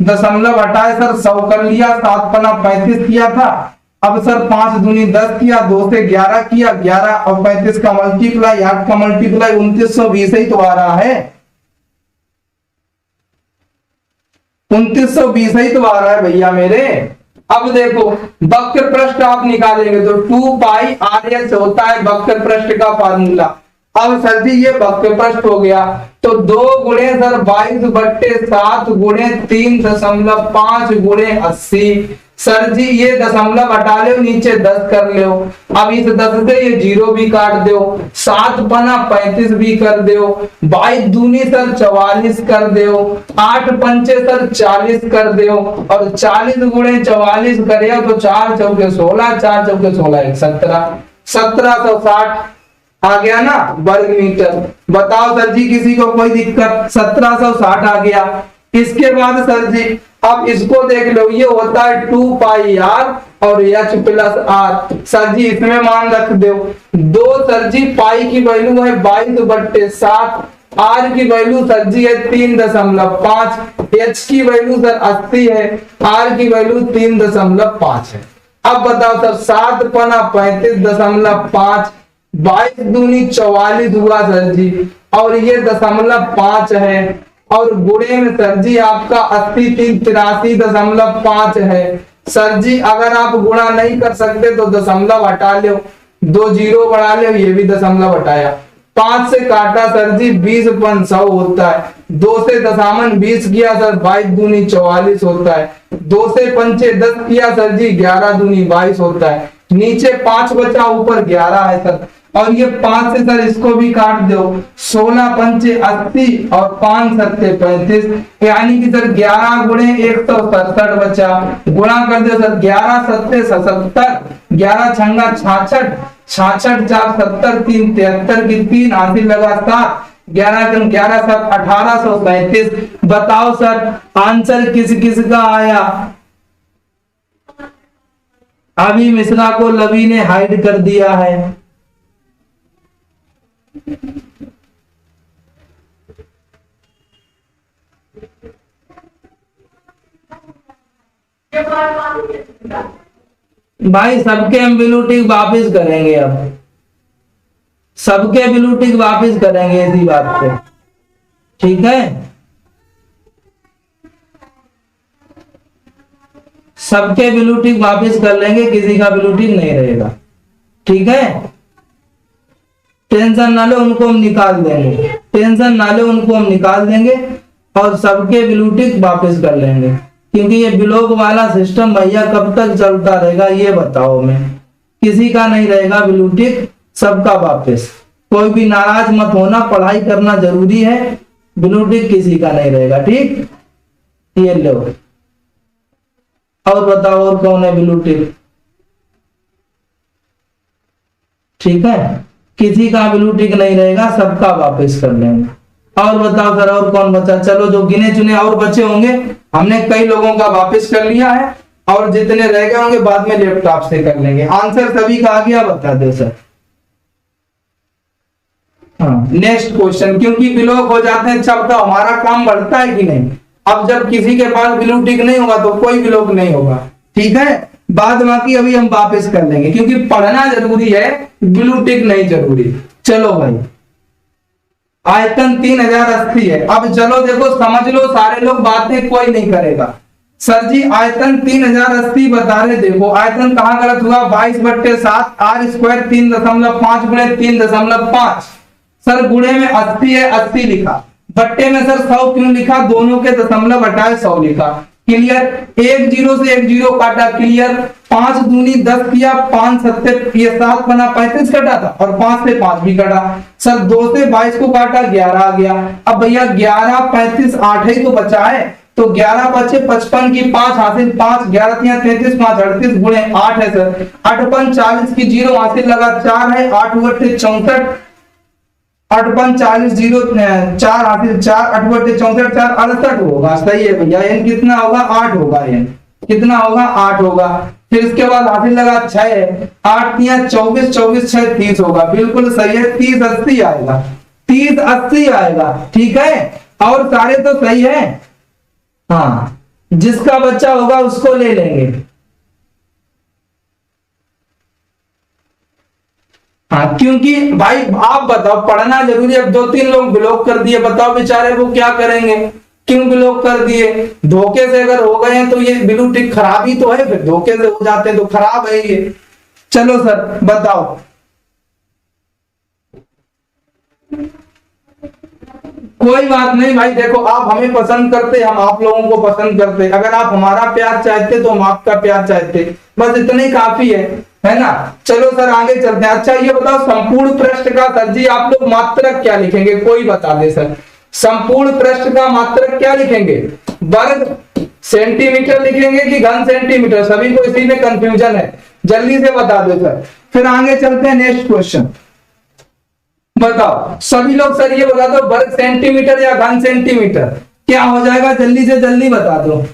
दशमलव हटाए सर 100 कर लिया, 7 पना 35 किया था। अब सर 5 दूनी 10 किया, 2 से 11 किया, 11 और 35 का मल्टीप्लाई, 8 का मल्टीप्लाई, 2920 ही तो आ रहा है, 2920 ही तो आ रहा है भैया मेरे। अब देखो वक्र पृष्ठ आप निकालेंगे तो 2 पाई आर एच होता है वक्र पृष्ठ का फार्मूला। अब सर जी ये वक्र पृष्ठ हो गया, तो 2 गुणे सर 22/7 गुणे 3.5 गुणे 80। सर जी ये दशमलव हटा लो, नीचे 10 कर लो। अब इस 10 से ये जीरो भी काट दो, 7 पना 35 भी कर दो, 22 दूनी सर 44 कर दो, 8 पंचे सर 40 कर दो, और 40 गुणे 44 करे तो 4 चौके 16, 4 चौके 16 17, 1760 आ गया ना वर्ग मीटर। बताओ सर जी किसी को कोई दिक्कत? 1760 आ गया। इसके बाद सर जी अब इसको देख लो, ये होता है 2πr और h प्लस r। सर जी इसमें मान रख दो, दो सर जी पाई की वैल्यू है 22/7, r की वैल्यू सर जी है 3.5, h की वैल्यू सर 80 है, r की वैल्यू 3.5 है। अब बताओ सर 7 पना 35.5, 22 दूनी 44 हुआ सर जी, और ये 0.5 है, और गुणे में सर जी आपका 80 3 83.5 है। सर जी अगर आप गुणा नहीं कर सकते तो दशमलव हटा लो, 2 जीरो बढ़ा लो, ये भी दशमलव हटाया, 5 से काटा सर जी 20/100 होता है, 2 से दशामन 20 किया सर 22 दूनी 44 होता है, 2 से पंचे 10 किया सर जी 11 दूनी 22 होता है, नीचे 5 बचा ऊपर 11 है सर, और ये 5 से सर इसको भी काट दो, 16 पंचे 80 और 5 सत्ते 35, यानी कि सर 11 गुणे 167 बचा, गुणा कर दो सर 11 सत्ते 77, 11 छंगा 66, 66 4 70 3 73 की 3 हासिल लगा 7, 11 कम 11 7 1837। बताओ सर आंसर किस किस का आया? अभी मिश्रा को लवी ने हाइड कर दिया है। भाई सबके हम ब्लू टिक वापिस करेंगे, अब सबके ब्लू टिक वापिस करेंगे इसी बात पे, ठीक है? सबके ब्लू टिक वापिस कर लेंगे, किसी का ब्लू टिक नहीं रहेगा, ठीक है? टेंशन ना लो, उनको हम निकाल देंगे, टेंशन ना लो, उनको हम निकाल देंगे और सबके ब्लू टिक वापिस कर लेंगे, क्योंकि ये ब्लॉक वाला सिस्टम भैया कब तक चलता रहेगा ये बताओ। मैं किसी का नहीं रहेगा ब्लू टिक, सबका वापिस। कोई भी नाराज मत होना, पढ़ाई करना जरूरी है, ब्लू टिक किसी का नहीं रहेगा, ठीक? ये लो, और बताओ और कौन है ब्लू टिक? ठीक है, किसी का ब्लू टिक नहीं रहेगा, सबका वापस कर लेंगे। और बताओ सर और कौन बचा? चलो जो गिने चुने और बचे होंगे, हमने कई लोगों का वापस कर लिया है, और जितने रह गए होंगे बाद में लैपटॉप से कर लेंगे। आंसर सभी का आ गया, बता दो सर। हाँ, नेक्स्ट क्वेश्चन, क्योंकि ब्लॉक हो जाते हैं तब तो हमारा काम बढ़ता है कि नहीं? अब जब किसी के पास ब्लू टिक नहीं होगा तो कोई ब्लॉक नहीं होगा, ठीक है? बाद बाकी अभी हम वापस कर लेंगे, क्योंकि पढ़ना जरूरी है, ब्लू टिक नहीं जरूरी। चलो भाई, आयतन 3080 है। अब चलो देखो समझ लो, सारे लोग बातें कोई नहीं करेगा। सर जी आयतन 3080 बता रहे, देखो आयतन कहां गलत हुआ? 22/7 r स्क्वायर 3.5 गुणे 3.5। सर गुणे में 80 है, 80 लिखा, बट्टे में सर 100 क्यों लिखा? दोनों के दशमलव हटाए 100 लिखा। क्लियर? एक जीरो से एक जीरो काटा, क्लियर? 5 दूनी 10 किया, 5 सत्ते ये 7 बना 35 कटा था, और 5 से 5 भी कटा। सर 2 से 22 को काटा, 11 आ गया। अब भैया 11 35 8 ही तो बचा है, तो 11 बचे 55 की 5 हासिल 5, 11 3 33 5 38 गुणे 8 है सर, 8 5 40 की 0 हासिल लगा 4 है, 8 8 64, 8 5 40 0 4 हासिल 4, 8 8 64 4 68 होगा। सही है भैया, एन कितना होगा? 8 होगा। एन कितना होगा? 8 होगा। फिर इसके बाद हासिल लगा 6 है, 8 3 24 24 6 30 होगा। बिल्कुल सही है, 30 80 आएगा, 30 80 आएगा, ठीक है? और सारे तो सही है। हाँ, जिसका बच्चा होगा उसको ले लेंगे। हाँ, क्योंकि भाई आप बताओ पढ़ना जरूरी है। 2-3 लोग ब्लॉक कर दिए, बताओ बेचारे वो क्या करेंगे? क्यों ब्लॉक कर दिए? धोखे से अगर हो गए हैं तो ये ब्लू टिक खराब ही तो है, फिर धोखे से हो जाते हैं तो खराब है ये। चलो सर बताओ। कोई बात नहीं भाई, देखो आप हमें पसंद करते, हम आप लोगों को पसंद करते। अगर आप हमारा प्यार चाहते तो हम आपका प्यार चाहते, बस इतना ही काफी है ना? चलो सर आगे चलते हैं। अच्छा ये बताओ संपूर्ण पृष्ठ का सर जी आप लोग मात्रक क्या लिखेंगे? कोई बता दे सर, संपूर्ण पृष्ठ का मात्रक क्या लिखेंगे? वर्ग सेंटीमीटर लिखेंगे कि घन सेंटीमीटर? सभी को इसी में कंफ्यूजन है, जल्दी से बता दो सर। फिर आगे चलते हैं, नेक्स्ट क्वेश्चन बताओ। सभी लोग सर ये बता दो, वर्ग सेंटीमीटर या घन सेंटीमीटर क्या हो जाएगा? जल्दी से जल्दी बता दो।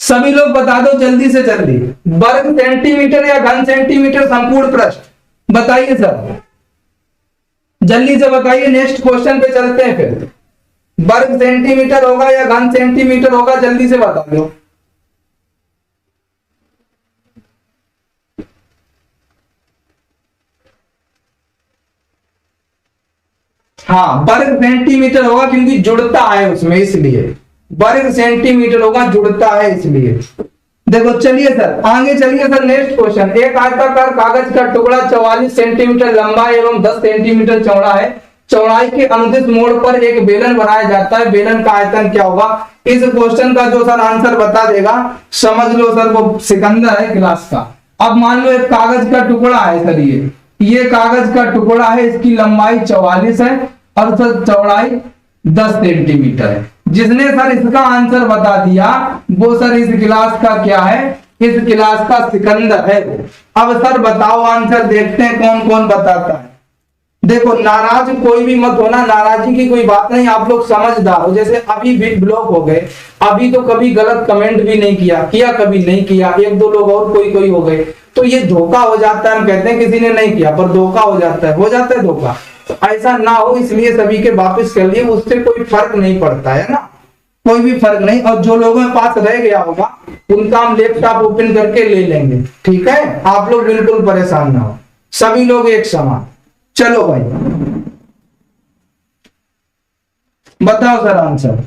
सभी लोग बता दो जल्दी से जल्दी, वर्ग सेंटीमीटर या घन सेंटीमीटर संपूर्ण पृष्ठ, बताइए सर, जल्दी से बताइए। नेक्स्ट क्वेश्चन पे चलते हैं फिर। वर्ग सेंटीमीटर होगा या घन सेंटीमीटर होगा, जल्दी से बता दो। हाँ, वर्ग सेंटीमीटर होगा क्योंकि जुड़ता है उसमें, इसलिए वर्ग सेंटीमीटर होगा, जुड़ता है इसलिए। देखो चलिए सर आगे चलिए सर। नेक्स्ट क्वेश्चन, एक आयताकार कागज का टुकड़ा 44 सेंटीमीटर लंबा एवं 10 सेंटीमीटर चौड़ा है। चौड़ाई के अनुदिश मोड़ पर एक बेलन बनाया जाता है, बेलन का आयतन क्या होगा? इस क्वेश्चन का जो सर आंसर बता देगा, समझ लो सर वो सिकंदर है क्लास का। अब मान लो एक कागज का टुकड़ा है सर, ये कागज का टुकड़ा है, इसकी लंबाई 44 है और सर चौड़ाई 10 सेंटीमीटर है। जिसने सर इसका आंसर बता दिया वो सर इस क्लास का क्या है? इस क्लास का सिकंदर है। अब सर बताओ आंसर, देखते हैं कौन कौन बताता है। देखो नाराज कोई भी मत होना, नाराजगी की कोई बात नहीं, आप लोग समझदार हो। जैसे अभी भी ब्लॉक हो गए, अभी तो कभी गलत कमेंट भी नहीं किया कभी नहीं किया, एक दो लोग और कोई हो गए, तो ये धोखा हो जाता है। हम कहते हैं किसी ने नहीं किया पर धोखा हो जाता है धोखा। तो ऐसा ना हो इसलिए सभी के वापस कर लिए, उससे कोई फर्क नहीं पड़ता है ना, कोई भी फर्क नहीं। और जो लोगों के पास रह गया होगा उनका हम लैपटॉप ओपन करके ले लेंगे, ठीक है? आप लोग बिल्कुल परेशान ना हो, सभी लोग एक समान। चलो भाई बताओ सर आंसर।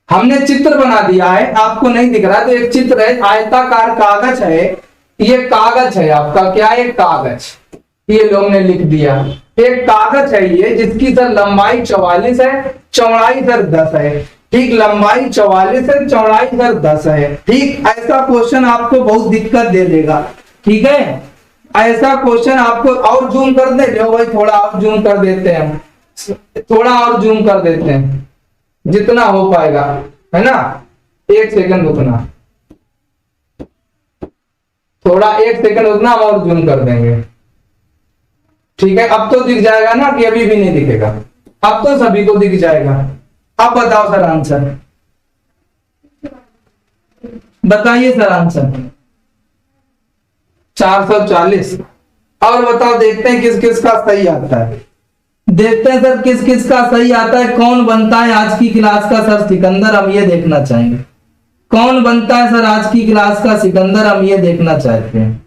हमने चित्र बना दिया है, आपको नहीं दिख रहा तो एक चित्र है, आयताकार कागज है, ये कागज है आपका, क्या है? कागज। ये लोग ने लिख दिया, एक कागज है ये, जिसकी सर लंबाई 44 है, चौड़ाई सर 10 है। ठीक, लंबाई 44 है, चौड़ाई सर 10 है। ठीक, ऐसा क्वेश्चन आपको बहुत दिक्कत दे देगा, ठीक है? ऐसा क्वेश्चन आपको, और जूम कर दे लो भाई, थोड़ा और जूम कर देते हैं, थोड़ा और जूम कर देते हैं जितना हो पाएगा, है ना? 1 सेकंड रुकना, थोड़ा 1 सेकंड रुकना, हम और जूम कर देंगे, ठीक है? अब तो दिख जाएगा ना कि अभी भी नहीं दिखेगा? अब तो सभी को दिख जाएगा। अब बताओ सर आंसर, बताइए सर आंसर। 440। और बताओ, देखते हैं किस किस का सही आता है, देखते हैं सर किस किस का सही आता है, कौन बनता है आज की क्लास का सर सिकंदर, हम ये देखना चाहेंगे। कौन बनता है सर आज की क्लास का सिकंदर, हम ये देखना चाहते हैं।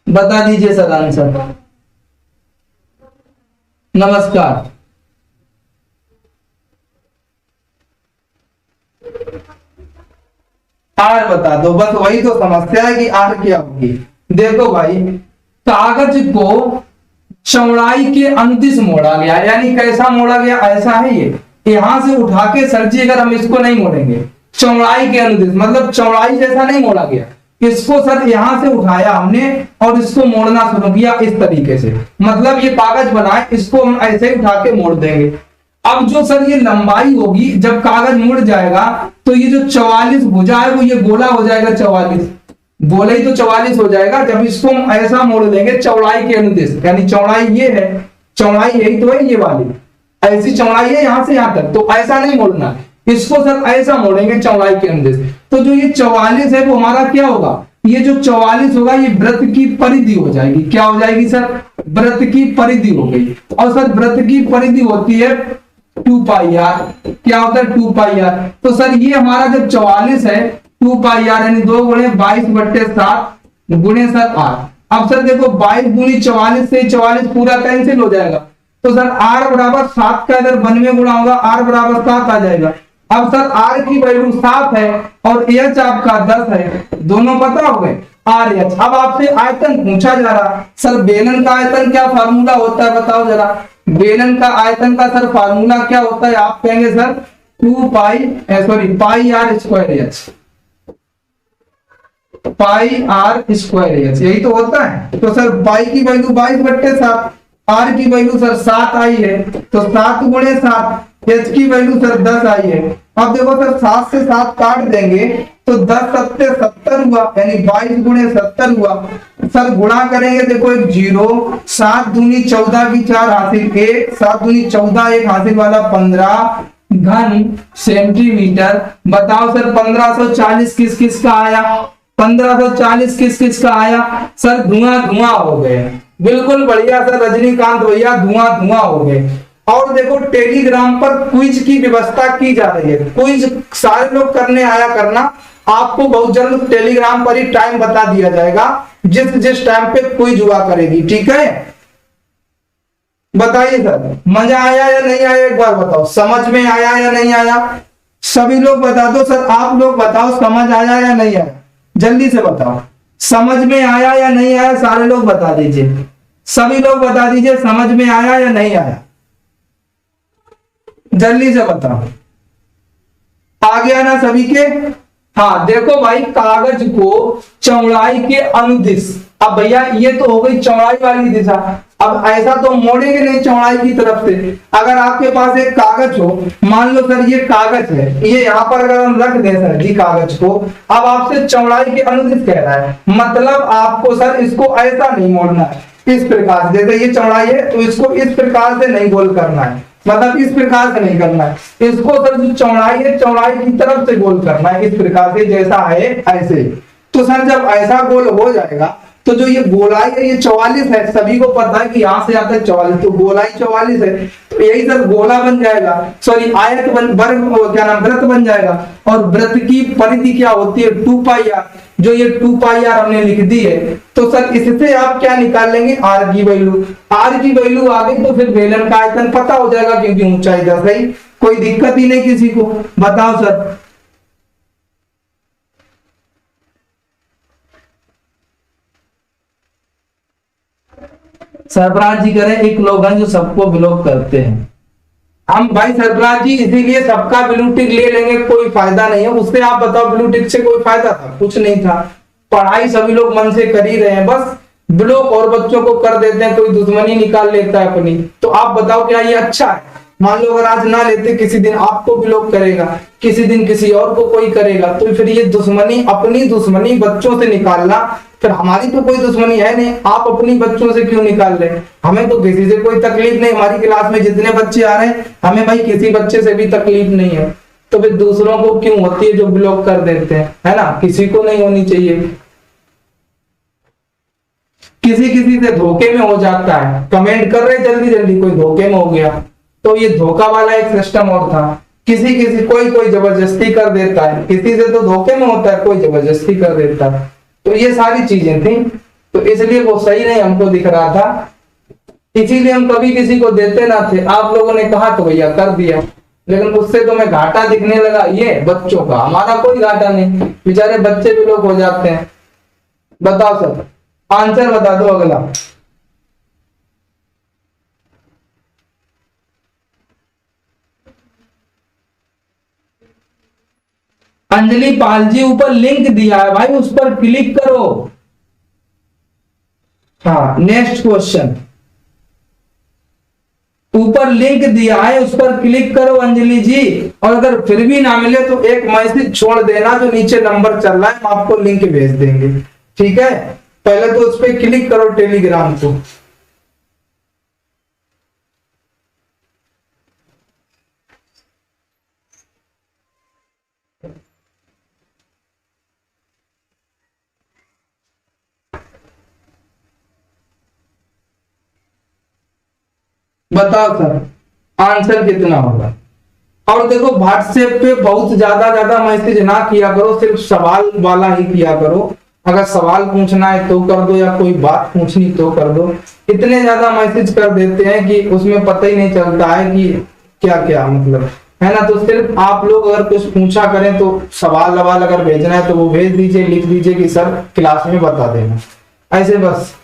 बता दीजिए सर आंसर। नमस्कार। आर बता दो, बस वही तो समस्या है कि आर क्या होगी। देखो भाई, कागज को चौड़ाई के अनुदिश मोड़ा गया, यानी कैसा मोड़ा गया? ऐसा है ये, यहां से उठा के सर जी अगर हम इसको नहीं मोड़ेंगे, चौड़ाई के अनुदिश मतलब चौड़ाई जैसा नहीं मोड़ा गया, इसको सर यहां से उठाया हमने और इसको मोड़ना शुरू किया इस तरीके से, मतलब ये कागज बनाए, इसको हम ऐसे उठा के मोड़ देंगे। अब जो सर ये लंबाई होगी, जब कागज मुड़ जाएगा तो ये जो 44 भुजा है वो ये गोला हो जाएगा, 44 गोला ही तो 44 हो जाएगा। जब इसको हम ऐसा मोड़ देंगे चौड़ाई के अनुदिश, यानी चौड़ाई ये है, चौड़ाई यही तो है, ये वाली ऐसी चौड़ाई है यहां से यहां तक, तो ऐसा नहीं मोड़ना, इसको सर ऐसा मोड़ेंगे चौड़ाई के अनुदिश। तो जो ये 44 है वो हमारा क्या होगा? ये जो 44 होगा ये वृत्त की परिधि हो जाएगी। क्या हो जाएगी सर? वृत्त की परिधि हो गई। और सर वृत्त की परिधि होती है 2 पाई आर। क्या होता है? 2 पाई आर। तो सर ये हमारा जब 44 है 2 पाई आर यानी 2 गुणे 22/7 गुणे सर आर। अब सर देखो 22 गुणी 44 से 44 पूरा कैंसिल हो जाएगा, तो सर आर बराबर 7 का इधर 92 गुणा होगा, आर बराबर 7 आ जाएगा। अब सर आर की वैल्यू 7 है और एच आपका 10 है, दोनों पता हो गए आर एच। अब आपसे आयतन पूछा जा रहा, सर बेलन का आयतन क्या फार्मूला होता है बताओ जरा। बेलन का आयतन का सर फार्मूला क्या होता है? आप कहेंगे sir 2 pi are square H, pi are square h, यही तो होता है। तो सर पाई की वैल्यू 22/7, आर की वैल्यू सर 7 आई है, तो 7 गुणे 7, एच की वैल्यू सर 10 आई है, अब देखो सर 7 से 7 काट देंगे तो 10 सत्ते 70 हुआ, यानी 22 गुणे 70 हुआ। सर गुणा करेंगे, देखो एक 0, 7 दूनी 14 की 4 हासिल 1, 7 दूनी 14 एक हासिल वाला 15 घन सेंटीमीटर। बताओ सर 1540 किस किस का आया? 1540 किस किस का आया? सर धुआं धुआं हो गए। बिल्कुल बढ़िया सर रजनीकांत भैया, धुआं धुआं हो गए। और देखो टेलीग्राम पर क्विज की व्यवस्था की जा रही है, क्विज सारे लोग करने आया करना। आपको बहुत जल्द टेलीग्राम पर ही टाइम बता दिया जाएगा जिस जिस टाइम पे क्विज हुआ करेगी, ठीक है? बताइए सर मजा आया या नहीं आया, एक बार बताओ, समझ में आया या नहीं आया? सभी लोग बता दो सर, आप लोग बताओ समझ आया या नहीं आया, जल्दी से बताओ समझ में आया या नहीं आया, सारे लोग बता दीजिए, सभी लोग बता दीजिए समझ में आया या नहीं आया, जल्दी से बताओ। आ गया ना सभी के? हाँ देखो भाई, कागज को चौड़ाई के अनुदिश, अब भैया ये तो हो गई चौड़ाई वाली दिशा, अब ऐसा तो मोड़ेंगे नहीं चौड़ाई की तरफ से। अगर आपके पास एक कागज हो, मान लो सर ये कागज है, ये यहाँ पर अगर हम रख दें सर जी कागज को, अब आपसे चौड़ाई के अनुदिश कह रहा है, मतलब आपको सर इसको ऐसा नहीं मोड़ना है, इस प्रकार से, जैसे ये चौड़ाई है तो इसको इस प्रकार से नहीं गोल करना है, मतलब इस प्रकार से नहीं करना है, इसको सर जो चौड़ाई है चौड़ाई की तरफ से गोल करना है, इस प्रकार से जैसा है ऐसे। तो सर जब ऐसा गोल हो जाएगा तो जो ये गोलाई है ये 44 है, सभी को पता है कि यहाँ से आता है 44, तो गोलाई 44 है, तो यही सर गोला बन जाएगा, सॉरी आयत बन, वर्ग क्या नाम, वृत्त बन जाएगा। और वृत्त की परिधि क्या होती है? 2 पाई आर, जो ये 2 पाई आर हमने लिख दी है। तो सर इससे आप क्या निकाल लेंगे? आर की वैल्यू, आर की वैल्यू आ गई तो फिर बेलन का आयतन पता हो जाएगा, क्योंकि ऊंचाई 10 है, कोई दिक्कत ही नहीं किसी को। बताओ सर सरफराज जी करें, एक लोग हैं जो सबको ब्लॉक करते हैं। हम भाई सरफराज जी इसीलिए सबका ब्लू टिक ले लेंगे, कोई फायदा नहीं है उससे। आप बताओ ब्लू टिक से कोई फायदा था? कुछ नहीं था। पढ़ाई सभी लोग मन से कर ही रहे हैं, बस ब्लॉक और बच्चों को कर देते हैं, कोई दुश्मनी निकाल लेता है अपनी। तो आप बताओ क्या ये अच्छा है? मान लो अगर आज ना लेते, किसी दिन आपको ब्लॉक करेगा, किसी दिन किसी और को कोई करेगा, तो फिर ये दुश्मनी, अपनी दुश्मनी बच्चों से निकालना, फिर हमारी तो कोई दुश्मनी है नहीं, आप अपनी बच्चों से क्यों निकाल रहे? हमें तो किसी से कोई तकलीफ नहीं, हमारी क्लास में जितने बच्चे आ रहे हैं हमें भाई किसी बच्चे से भी तकलीफ नहीं है, तो फिर दूसरों को क्यों होती है जो ब्लॉक कर देते हैं, है ना? किसी को नहीं होनी चाहिए। किसी किसी से धोखे में हो जाता है, कमेंट कर रहे जल्दी जल्दी, कोई धोखे में हो गया, तो ये धोखा वाला एक सिस्टम और था। किसी किसी कोई जबरदस्ती कर देता है, किसी से तो धोखे में होता है, कोई जबरदस्ती कर देता है, तो ये सारी चीजें थी, तो इसलिए वो सही नहीं हमको दिख रहा था, इसीलिए हम कभी किसी को देते ना थे। आप लोगों ने कहा तो भैया कर दिया, लेकिन उससे तो मैं घाटा दिखने लगा ये बच्चों का, हमारा कोई घाटा नहीं, बेचारे बच्चे भी लोग हो जाते हैं। बताओ सर आंसर बता दो अगला। अंजलि पाल जी ऊपर लिंक दिया है भाई, उस पर क्लिक करो। हाँ नेक्स्ट क्वेश्चन, ऊपर लिंक दिया है उस पर क्लिक करो अंजलि जी, और अगर फिर भी ना मिले तो एक मैसेज छोड़ देना, जो नीचे नंबर चल रहा है हम आपको लिंक भेज देंगे, ठीक है? पहले तो उस पर क्लिक करो टेलीग्राम को। बताओ सर आंसर कितना होगा? और देखो व्हाट्सएप पे बहुत ज्यादा मैसेज ना किया करो, सिर्फ सवाल वाला ही किया करो। अगर सवाल पूछना है तो कर दो, या कोई बात पूछनी तो कर दो। इतने ज्यादा मैसेज कर देते हैं कि उसमें पता ही नहीं चलता है कि क्या क्या मतलब, है ना? तो सिर्फ आप लोग अगर कुछ पूछा करें तो सवाल ववाल अगर भेजना है तो वो भेज दीजिए, लिख दीजिए कि सर क्लास में बता देना, ऐसे बस।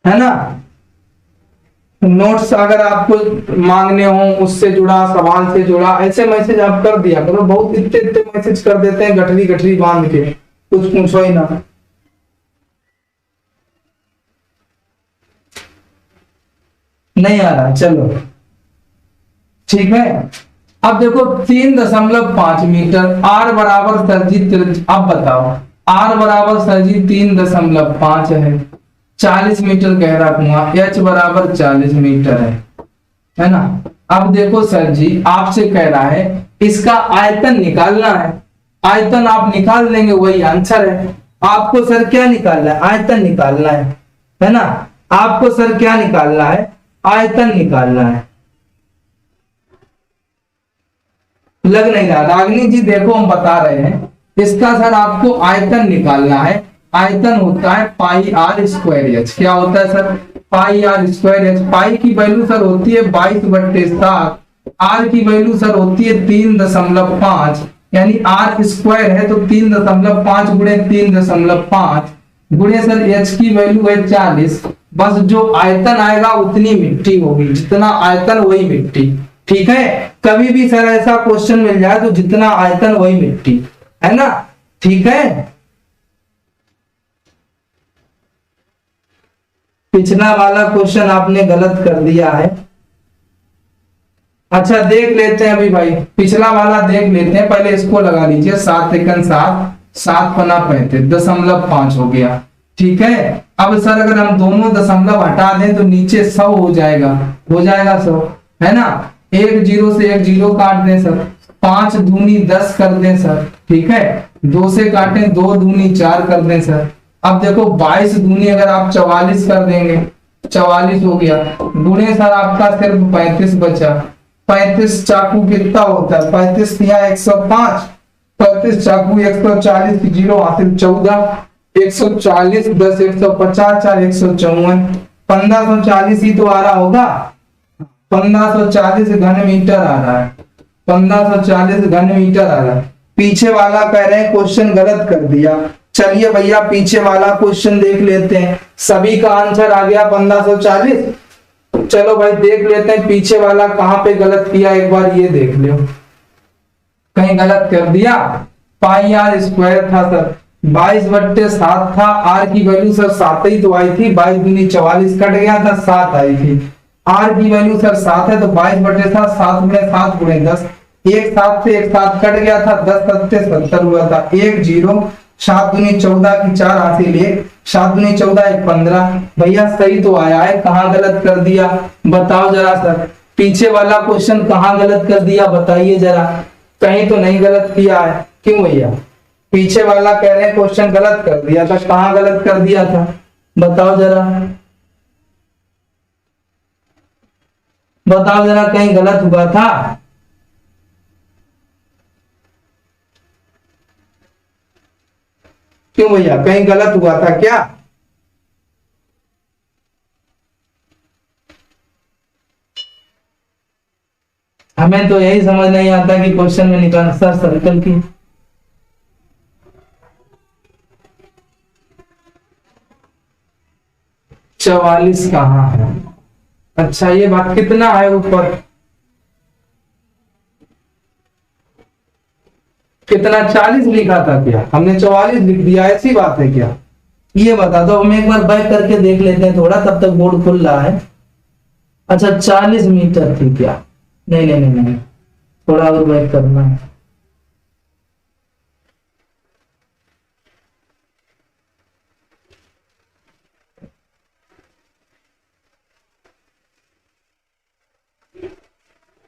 है ना? नोट्स अगर आपको मांगने हो, उससे जुड़ा, सवाल से जुड़ा, ऐसे मैसेज आप कर दिया करो। बहुत इतने मैसेज कर देते हैं गठरी गठरी बांध के, कुछ पूछो ही ना। नहीं आ रहा, चलो ठीक है। अब देखो 3.5 मीटर, आर बराबर सर जी, अब बताओ आर बराबर सर जी 3.5 है, 40 मीटर कह रहा कुआं, एच बराबर 40 मीटर है ना। अब देखो सर जी आपसे कह रहा है इसका आयतन निकालना है, आयतन आप निकाल लेंगे वही आंसर है। आपको सर क्या निकालना है, आयतन निकालना है ना। आपको सर क्या निकालना है, आयतन निकालना है। लग नहीं रहा रागनी जी, देखो हम बता रहे हैं इसका सर आपको आयतन निकालना है। आयतन होता है पाई आर स्क्वायर एच। क्या होता है sir, pi are square H. Pi की वैल्यू सर होती है 22/7, आर की वैल्यू सर होती है 3.5, यानी आर स्क्वायर है तो 3.5 गुणे 3.5 गुणे सर एच की वैल्यू है 40। बस जो आयतन आएगा उतनी मिट्टी होगी, जितना आयतन वही मिट्टी। ठीक है, कभी भी सर ऐसा क्वेश्चन मिल जाए तो जितना आयतन वही मिट्टी, है ना। ठीक है, पिछला वाला क्वेश्चन आपने गलत कर दिया है। अच्छा देख लेते हैं अभी भाई, पिछला वाला देख लेते हैं, पहले इसको लगा लीजिए। 7 एकन 7, 7 पना 35, 0.5 हो गया। ठीक है, अब सर अगर हम दोनों दशमलव हटा दें तो नीचे 100 हो जाएगा, 100 है ना। 1 0 से 1 0 काट दें सर, 5 दूनी 10 कर दें सर। ठीक है, 2 से काटें 2 दूनी 4 कर दें सर। अब देखो 22 दूनी अगर आप 44 कर देंगे, 44 हो गया, गुणे सर आपका सिर्फ 35 बचा। 35 चाकू कितना होता है, 35 या 105, 35 चाकू 140, 0 हासिल 14, 140 10 150 4 154, 1540 ही तो आ रहा होगा। 1540 घन मीटर आ रहा है, 1540 घन मीटर आ रहा है। पीछे वाला कह रहे हैं क्वेश्चन गलत कर दिया। चलिए भैया पीछे वाला क्वेश्चन देख लेते हैं। सभी का आंसर आ गया 1540। चलो भाई देख लेते हैं पीछे वाला कहां पे गलत किया, एक बार ये देख लो। कहीं गलत कर दिया। पाई आर स्क्वायर था सर, 22/7 था। आर की वैल्यू सर 7 ही तो आई थी, 22 दूनी 44 कट गया था, 7 आई थी। आर की वैल्यू सर 7 है तो 22/7, 7 गुणे 7 गुणे 10, एक 7 से एक 7 कट गया था, 10 7 70 हुआ था। 1 0, 7 दूनी 14 की 4 हासिल 1, 7 दूनी 14 1 15। भैया सही तो आया है, कहाँ गलत कर दिया बताओ जरा सर। पीछे वाला क्वेश्चन कहाँ गलत कर दिया बताइए जरा, कहीं तो नहीं गलत किया है। क्यों भैया, पीछे वाला कह रहे हैं क्वेश्चन गलत कर दिया था, कहाँ गलत कर दिया था बताओ जरा, बताओ जरा कहीं गलत हुआ था। क्यों भैया कहीं गलत हुआ था क्या? हमें तो यही समझ नहीं आता कि क्वेश्चन में निकाल सर सर्कल की 44 कहाँ है। अच्छा ये बात, कितना है ऊपर, कितना 40 लिखा था क्या, हमने 44 लिख दिया, ऐसी बात है क्या? ये बता दो, हम एक बार बैक करके देख लेते हैं थोड़ा, तब तक बोर्ड खुल रहा है। अच्छा 40 मीटर थी क्या? नहीं नहीं नहीं, नहीं। थोड़ा और बैक करना है।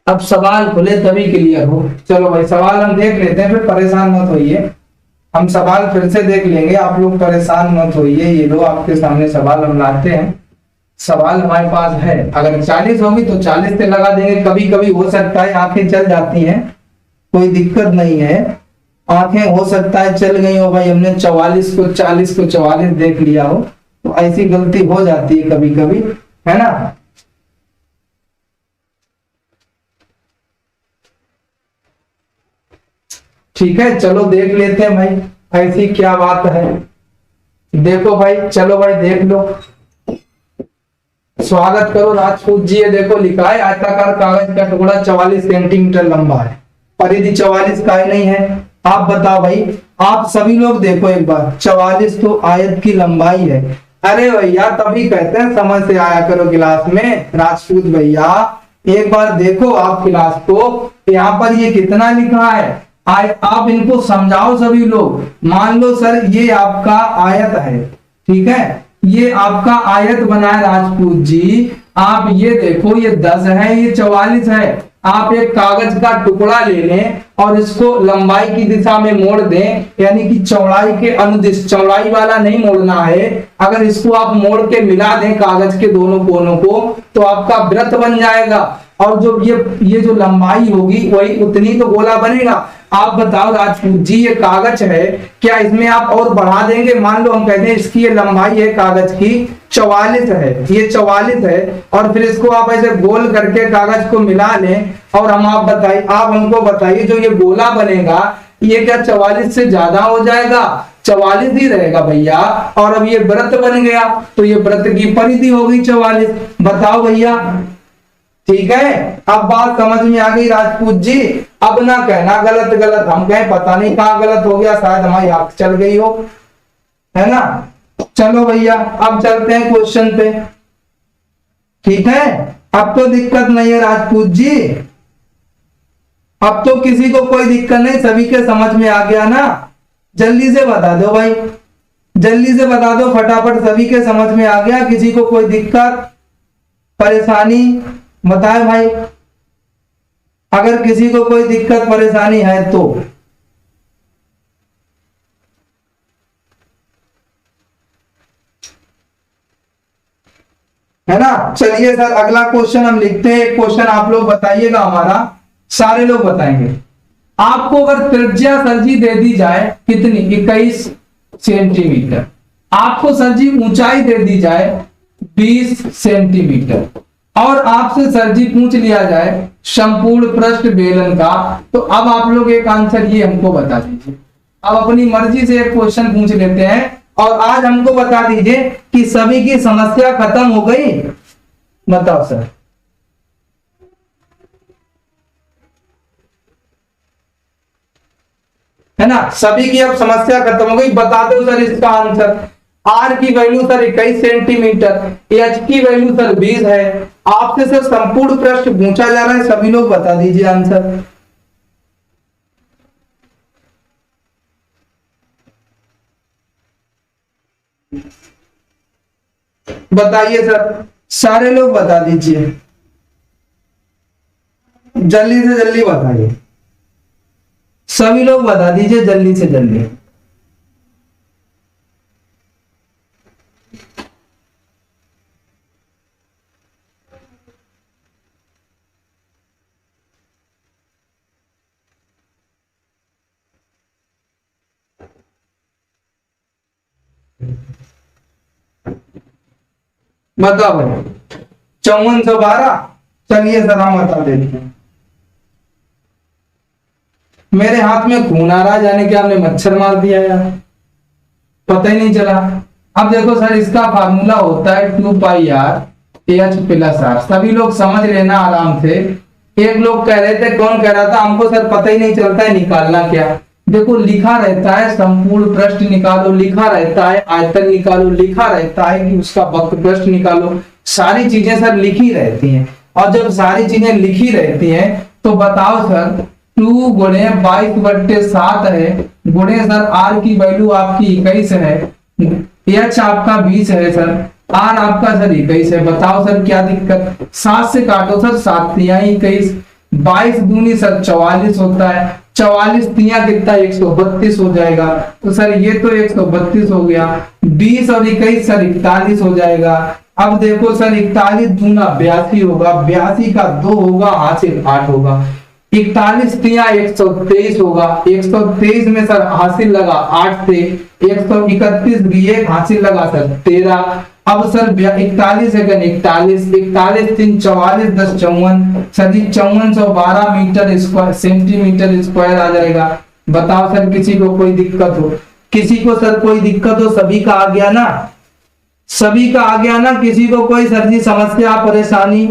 अब सवाल खुले तभी क्लियर हो। चलो भाई सवाल हम देख लेते हैं, फिर परेशान मत होइए। हम सवाल फिर से देख लेंगे, आप लोग परेशान मत होइए। ये लो आपके सामने सवाल हम लाते हैं। सवाल हमारे पास है, अगर 40 होगी तो 40 से लगा देंगे। कभी कभी हो सकता है आंखें चल जाती हैं, कोई दिक्कत नहीं है। आंखें हो सकता है चल गई हो भाई, हमने 44 को 40 को 44 देख लिया हो, तो ऐसी गलती हो जाती है कभी कभी, है ना। ठीक है चलो देख लेते हैं भाई, ऐसी क्या बात है। देखो भाई, चलो भाई देख लो। स्वागत करो राजपूत जी। ये देखो लिखा है आयताकार कागज का टुकड़ा 44 सेंटीमीटर लंबा है, परिधि 44 का नहीं है। आप बताओ भाई, आप सभी लोग देखो एक बार, 44 तो आयत की लंबाई है, अरे भैया तभी कहते हैं समझ से आया करो क्लास में राजपूत भैया। एक बार देखो आप क्लास को, यहाँ पर ये कितना लिखा है, आप इनको समझाओ सभी लोग। मान लो सर ये आपका आयत है, ठीक है, ये आपका आयत बना है राजपूत जी। आप ये देखो ये 10 है, ये 44 है। आप एक कागज का टुकड़ा ले लें और इसको लंबाई की दिशा में मोड़ दें, यानी कि चौड़ाई के अनुदिश, चौड़ाई वाला नहीं मोड़ना है। अगर इसको आप मोड़ के मिला दें कागज के दोनों कोनों को, तो आपका वृत्त बन जाएगा। और जो ये जो लंबाई होगी वही उतनी तो गोला बनेगा। आप बताओ राजपूत जी, ये कागज है, क्या इसमें आप और बढ़ा देंगे? मान लो हम कहते हैं इसकी ये लंबाई है कागज की 44 है, ये 44 है, और फिर इसको आप ऐसे गोल करके कागज को मिला लें, और आप हमको बताइए जो ये गोला बनेगा ये क्या 44 से ज्यादा हो जाएगा? 44 ही रहेगा भैया। और अब ये वृत्त बन गया तो ये वृत्त की परिधि होगी 44। बताओ भैया, ठीक है? अब बात समझ में आ गई राजपूत जी। अब ना कहना गलत गलत, हम कहें पता नहीं कहाँ गलत हो गया, शायद हमारी आंख चल गई हो, है ना। चलो भैया अब चलते हैं क्वेश्चन पे, ठीक है? अब तो दिक्कत नहीं है राजपूत जी, अब तो किसी को कोई दिक्कत नहीं, सभी के समझ में आ गया ना। जल्दी से बता दो भाई, जल्दी से बता दो फटाफट, सभी के समझ में आ गया? किसी को कोई दिक्कत परेशानी बताए भाई, अगर किसी को कोई दिक्कत परेशानी है तो। है ना। चलिए सर अगला क्वेश्चन हम लिखते हैं। क्वेश्चन आप लोग बताइएगा, हमारा सारे लोग बताएंगे। आपको अगर त्रिज्या सर जी दे दी जाए कितनी, 21 सेंटीमीटर, आपको सर जी ऊंचाई दे दी जाए 20 सेंटीमीटर, और आपसे सर जी पूछ लिया जाए संपूर्ण पृष्ठ बेलन का, तो अब आप लोग एक आंसर ये हमको बता दीजिए। अब अपनी मर्जी से एक क्वेश्चन पूछ लेते हैं, और आज हमको बता दीजिए कि सभी की समस्या खत्म हो गई। बताओ सर, है ना, सभी की अब समस्या खत्म हो गई। बता दो सर इसका आंसर। आर की वैल्यू सर 21 सेंटीमीटर, एच की वैल्यू सर 20 है। आपसे सर संपूर्ण पृष्ठ पूछा जा रहा है, सभी लोग बता दीजिए आंसर। बताइए सर, सारे लोग बता दीजिए, जल्दी से जल्दी बताइए, सभी लोग बता दीजिए जल्दी से जल्दी। बताओ भाई, 5412। चलिए सर हम बता देते हैं। मेरे हाथ में खून आ रहा है, जाने कि आपने मच्छर मार दिया यार, पता ही नहीं चला। अब देखो सर इसका फार्मूला होता है 2πr/h+r। सभी लोग समझ लेना आराम से। एक लोग कह रहे थे, कौन कह रहा था, हमको सर पता ही नहीं चलता है निकालना क्या। देखो लिखा रहता है संपूर्ण पृष्ठ निकालो, लिखा रहता है आयतन निकालो, लिखा रहता है कि उसका वक्र पृष्ठ निकालो, सारी चीजें सर लिखी रहती हैं। और जब सारी चीजें लिखी रहती हैं तो बताओ सर 2 गुणे 22/7 है, गुणे सर आर की वैल्यू आपकी 21 है, एच आपका 20 है सर, आर आपका सर 21 है। बताओ सर क्या दिक्कत। 7 से काटो सर, 7 तिया 21, 22 दूनी सर 44 होता है, 44 तिया कितना 132 हो जाएगा। तो सर ये तो 132 हो गया, 20 और 21 सर 41 हो जाएगा। अब देखो सर 41 दूना 82 होगा, 82 का 2 होगा, हासिल 8 होगा, 41 तिया 123 होगा, 123 में सर हासिल लगा 8 से, 131 भी एक हासिल लगा सर 13। अब सर 41 सेकंड 41, 41 3 44, 10 54, सर जी 5412 मीटर स्क्वायर सेंटीमीटर स्क्वायर आ जाएगा। बताओ सर किसी को कोई दिक्कत हो, किसी को सर कोई दिक्कत हो, सभी का आ गया ना, सभी का आ गया ना, किसी को कोई सर जी समस्या परेशानी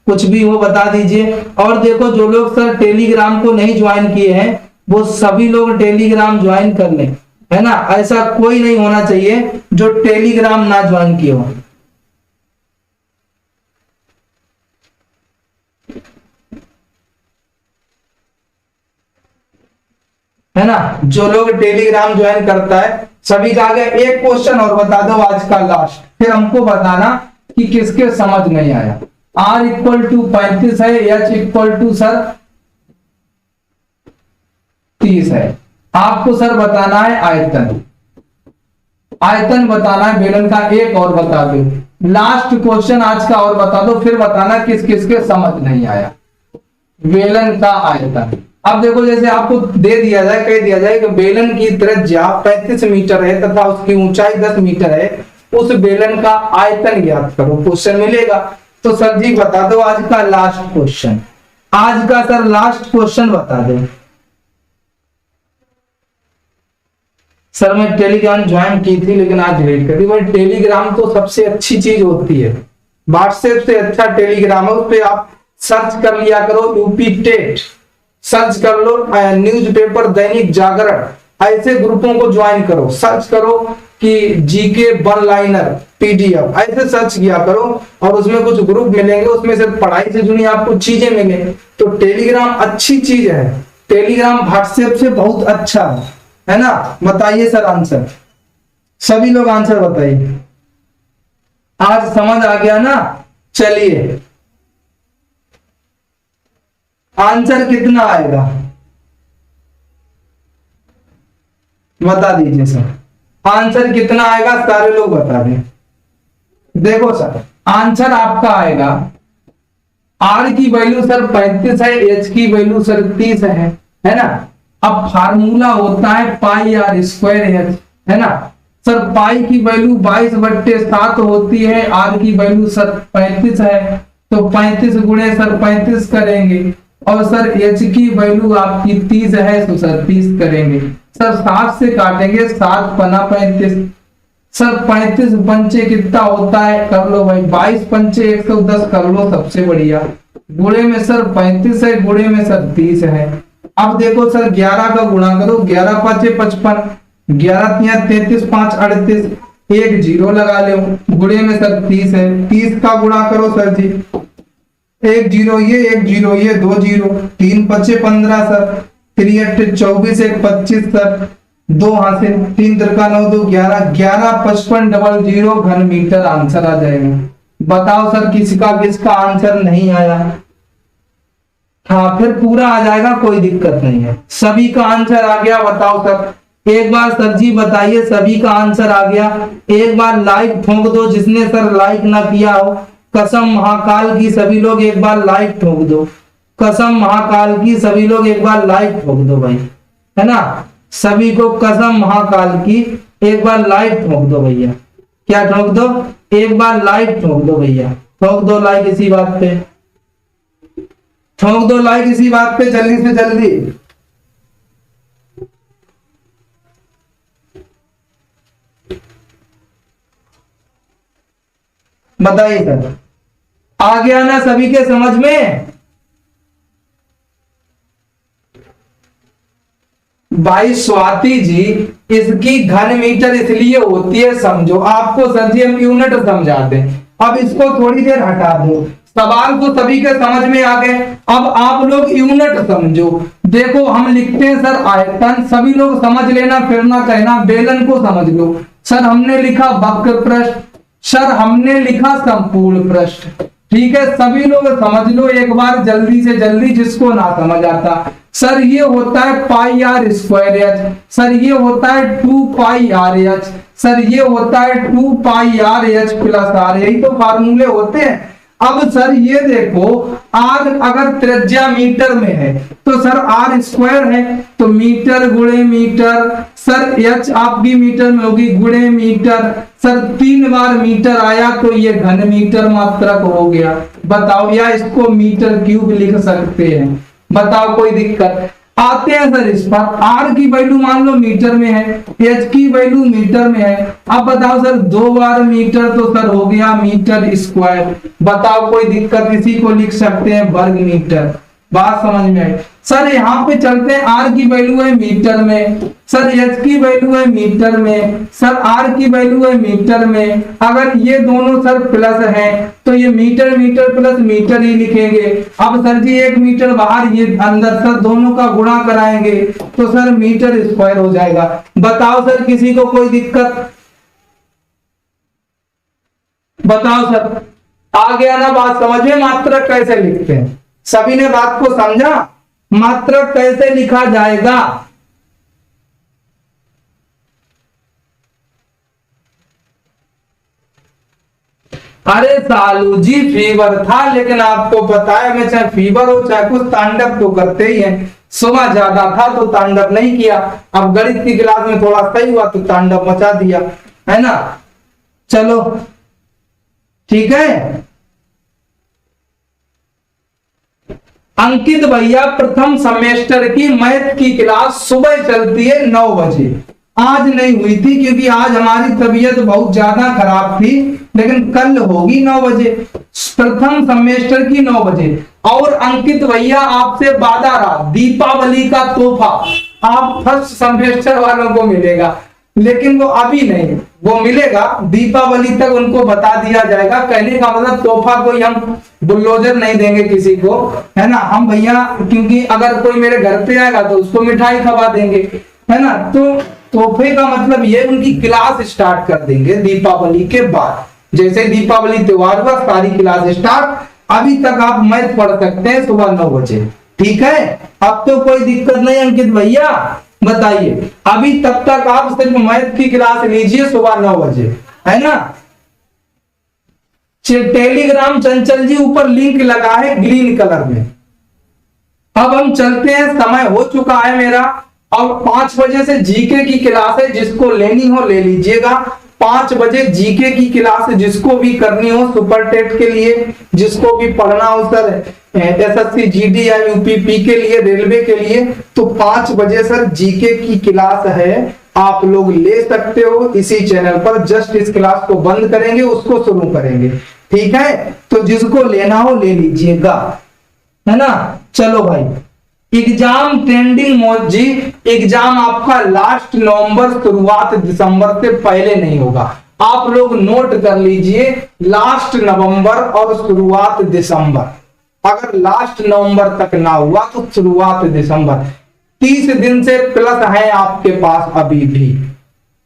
कुछ भी हो बता दीजिए। और देखो जो लोग सर टेलीग्राम को नहीं ज्वाइन किए हैं वो सभी लोग टेलीग्राम ज्वाइन कर लें, है ना, ऐसा कोई नहीं होना चाहिए जो टेलीग्राम ना ज्वाइन किए हो। है ना, जो लोग टेलीग्राम ज्वाइन करता है सभी का आगे एक क्वेश्चन और बता दो आज का लास्ट, फिर हमको बताना कि किसके समझ नहीं आया। R इक्वल टू 35 है, H इक्वल टू सर 30 है। आपको सर बताना है आयतन, आयतन बताना है बेलन का। एक और बता दो, लास्ट क्वेश्चन आज का और बता दो, फिर बताना किस किस के समझ नहीं आया। बेलन का आयतन, अब देखो जैसे आपको दे दिया जाए, कह दिया जाए कि बेलन की त्रिज्या 35 मीटर है तथा उसकी ऊंचाई 10 मीटर है, उस बेलन का आयतन ज्ञात करो, क्वेश्चन मिलेगा। तो सर जी बता दो आज का लास्ट क्वेश्चन, आज का सर लास्ट क्वेश्चन बता दो। सर मैं टेलीग्राम ज्वाइन की थी लेकिन आज डिलीट कर दी। भाई टेलीग्राम तो सबसे अच्छी चीज होती है, व्हाट्सएप से अच्छा टेलीग्राम है। उस पर आप सर्च कर लिया करो यूपी टेट, सर्च कर लो न्यूज़पेपर दैनिक जागरण, ऐसे ग्रुपों को ज्वाइन करो। सर्च करो कि जीके वन लाइनर पीडीएफ, ऐसे सर्च किया करो और उसमें कुछ ग्रुप मिलेंगे, उसमें से पढ़ाई से जुड़ी आपको चीजें मिलेंगी। तो टेलीग्राम अच्छी चीज है, टेलीग्राम व्हाट्सएप से बहुत अच्छा है ना। बताइए सर आंसर, सभी लोग आंसर बताइए। आज समझ आ गया ना। चलिए आंसर कितना आएगा बता दीजिए सर, आंसर कितना आएगा सारे लोग बता दें। देखो सर आंसर आपका आएगा, आर की वैल्यू सर 35 है, एच की वैल्यू सर 30 है ना। अब फार्मूला होता है पाई आर स्क्वायर एच, है ना। सर पाई की वैल्यू 22/7 होती है, आर की वैल्यू सर 35 है, तो 35 गुणे सर 35 करेंगे, और सर एच की वैल्यू आपकी 30 है तो सर 30 करेंगे। सर 7 से काटेंगे, 7 पना 35, सर 35 पंचे कितना होता है कर लो भाई, 22 पंचे 110 कर लो, सबसे बढ़िया। गुणे में सर 35 है, गुणे में सर 30 है। अब देखो सर 11 का गुणा करो, 11 5 55, 11 3 33, 5 38, एक जीरो लगा लो, गुणे में सर 30 है। 30 का गुणा करो सर जी, एक जीरो ये 2 जीरो, 3 5 15 सर, 3 8 24, 1 25 सर, 2 हाथ से 3 तिरका 9 2 11, 11 55 00 घन मीटर आंसर आ जाएगा। बताओ सर किसका आंसर नहीं आया। हाँ फिर पूरा आ जाएगा, कोई दिक्कत नहीं है। सभी का आंसर आ गया, बताओ सर एक बार सर जी बताइए, सभी का आंसर आ गया। एक बार लाइक ठोक दो जिसने सर लाइक ना किया हो, कसम महाकाल की सभी लोग एक बार लाइक ठोक दो, कसम महाकाल की सभी लोग एक बार लाइक ठोक दो भाई, है ना। सभी को कसम महाकाल की एक बार लाइक ठोक दो भैया। क्या ठोक दो? एक बार लाइक ठोक दो भैया, ठोक दो लाइक इसी बात पे, ठोक दो लाइक इसी बात पे जल्दी से जल्दी। बताइए सर आ गया ना सभी के समझ में? भाई स्वाति जी इसकी घन मीटर इसलिए होती है, समझो आपको सर जी हम यूनिट समझाते हैं। अब इसको थोड़ी देर हटा दो, सवाल को सभी के समझ में आ गए। अब आप लोग यूनिट समझो। देखो हम लिखते हैं सर आयतन, सभी लोग समझ लेना, फिर ना कहना। बेलन को समझ लो सर, हमने लिखा वक्र पृष्ठ, सर हमने लिखा संपूर्ण पृष्ठ, ठीक है। सभी लोग समझ लो एक बार जल्दी से जल्दी, जिसको ना समझ आता। सर ये होता है पाई आर स्क्वायर एच, सर ये होता है 2 पाई आर एच, सर ये होता है 2 pi R H plus are, यही तो फार्मूले होते हैं। अब सर ये देखो आर अगर त्रिज्या मीटर में है तो सर आर स्क्वायर है तो मीटर गुणे मीटर, सर एच आपकी मीटर में होगी गुणे मीटर, सर 3 बार मीटर आया तो ये घन मीटर मात्रक हो गया। बताओ, या इसको मीटर क्यूब लिख सकते हैं, बताओ कोई दिक्कत? आते हैं सर इस पर। आर की वैल्यू मान लो मीटर में है, एच की वैल्यू मीटर में है। अब बताओ सर 2 बार मीटर तो सर हो गया मीटर स्क्वायर। बताओ कोई दिक्कत? इसी को लिख सकते हैं वर्ग मीटर। बात समझ में आई? सर यहाँ पे चलते हैं, आर की वैल्यू है मीटर में, सर एच की वैल्यू है मीटर में, सर आर की वैल्यू है मीटर में। अगर ये दोनों सर प्लस हैं तो ये मीटर मीटर प्लस मीटर ही लिखेंगे। अब सर जी 1 मीटर बाहर ये अंदर, सर दोनों का गुणा कराएंगे तो सर मीटर स्क्वायर हो जाएगा। बताओ सर किसी को कोई दिक्कत? बताओ सर, आ गया ना बात समझ में? मात्रक कैसे लिखते हैं, सभी ने बात को समझा? मात्रक कैसे लिखा जाएगा? अरे सालू जी फीवर था, लेकिन आपको पता है मैं चाहे फीवर हो चाहे कुछ, तांडव तो करते ही हैं। सुबह ज्यादा था तो तांडव नहीं किया, अब गणित की क्लास में थोड़ा सही हुआ तो तांडव मचा दिया, है ना? चलो ठीक है। अंकित भैया प्रथम सेमेस्टर की मैथ की क्लास सुबह चलती है 9 बजे। आज नहीं हुई थी क्योंकि आज हमारी तबीयत बहुत ज्यादा खराब थी, लेकिन कल होगी 9 बजे, प्रथम सेमेस्टर की 9 बजे। और अंकित भैया आपसे वादा रहा, दीपावली का तोहफा आप फर्स्ट सेमेस्टर वालों को मिलेगा, लेकिन वो अभी नहीं, वो मिलेगा दीपावली तक, उनको बता दिया जाएगा। कहने का मतलब तोहफा कोई हम बुलडोजर नहीं देंगे किसी को, है ना? हम भैया, क्योंकि अगर कोई मेरे घर पे आएगा तो उसको मिठाई खवा देंगे, है ना? तो तोहफे का मतलब ये उनकी क्लास स्टार्ट कर देंगे दीपावली के बाद। जैसे दीपावली त्योहार हुआ सारी क्लास स्टार्ट। अभी तक आप मैथ पढ़ सकते हैं सुबह 9 बजे, ठीक है? अब तो कोई दिक्कत नहीं अंकित भैया, बताइए। अभी तब तक आप सिर्फ मैथ की क्लास लीजिए सुबह 9 बजे, है ना? टेलीग्राम चंचल जी ऊपर लिंक लगा है ग्रीन कलर में। अब हम चलते हैं, समय हो चुका है मेरा। और 5 बजे से जीके की क्लास है, जिसको लेनी हो ले लीजिएगा। 5 बजे जीके की क्लास जिसको भी करनी हो, सुपर टेट के लिए जिसको भी पढ़ना हो सर, एसएससी जीडी या यूपीपी के लिए, रेलवे के लिए, तो 5 बजे सर जीके की क्लास है, आप लोग ले सकते हो इसी चैनल पर। जस्ट इस क्लास को बंद करेंगे, उसको शुरू करेंगे, ठीक है? तो जिसको लेना हो ले लीजिएगा, है ना? चलो भाई, एग्जाम ट्रेंडिंग मोड जी, एग्जाम आपका लास्ट नवंबर शुरुआत दिसंबर से पहले नहीं होगा। आप लोग नोट कर लीजिए, लास्ट नवंबर और शुरुआत दिसंबर। अगर लास्ट नवंबर तक ना हुआ तो शुरुआत दिसंबर। 30 दिन से प्लस है आपके पास अभी भी,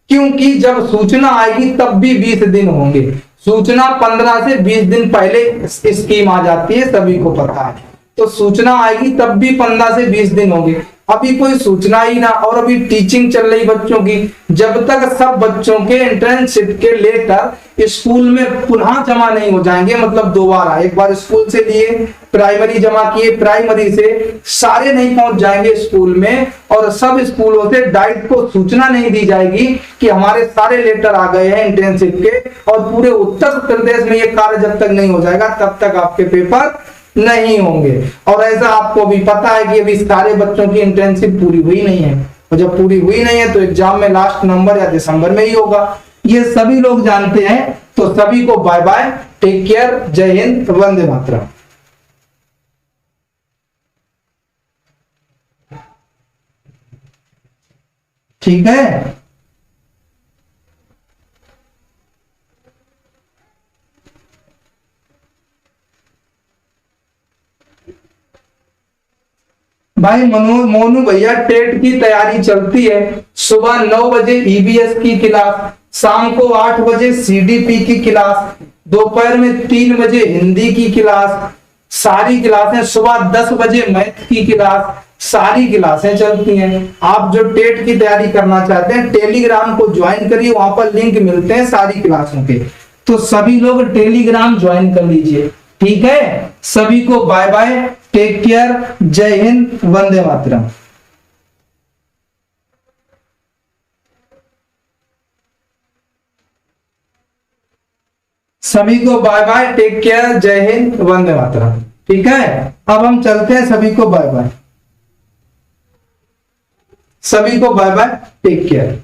क्योंकि जब सूचना आएगी तब भी 20 दिन होंगे। सूचना 15 से 20 दिन पहले स्कीम आ जाती है, सभी को पता है। तो सूचना आएगी तब भी 15 से 20 दिन होंगे। अभी कोई सूचना ही ना, और अभी टीचिंग चल रही बच्चों की। जब तक सब बच्चों के इंटर्नशिप के लेटर स्कूल में पुनः जमा नहीं हो जाएंगे, मतलब दोबारा एक बार स्कूल से लिए, प्राइमरी जमा किए, प्राइमरी से सारे नहीं पहुंच जाएंगे स्कूल में, और सब स्कूलों से डायरेक्ट को सूचना नहीं दी जाएगी कि हमारे सारे लेटर आ गए हैं इंटर्नशिप के, और पूरे उत्तर प्रदेश में ये कार्य जब तक नहीं हो जाएगा तब तक आपके पेपर नहीं होंगे। और ऐसा आपको भी पता है कि अभी सारे बच्चों की इंटर्नशिप पूरी हुई नहीं है, और जब पूरी हुई नहीं है तो एग्जाम में लास्ट नवंबर या दिसंबर में ही होगा, ये सभी लोग जानते हैं। तो सभी को बाय बाय, टेक केयर, जय हिंद, वंदे मातरम। ठीक है, भाई मोनू भैया टेट की तैयारी चलती है। सुबह 9 बजे ईवीएस की क्लास, शाम को 8 बजे सीडीपी की क्लास, दोपहर में 3 बजे हिंदी की क्लास, सारी क्लासें सुबह 10 बजे मैथ की क्लास, सारी क्लासें चलती हैं। आप जो टेट की तैयारी करना चाहते हैं टेलीग्राम को ज्वाइन करिए, वहां पर लिंक मिलते हैं सारी क्लासों के। तो सभी लोग टेलीग्राम ज्वाइन कर लीजिए, ठीक है? सभी को बाय बाय, टेक केयर, जय हिंद, वंदे मातरम। सभी को बाय बाय, टेक केयर, जय हिंद, वंदे मातरम। ठीक है, अब हम चलते हैं। सभी को बाय बाय, सभी को बाय बाय, टेक केयर।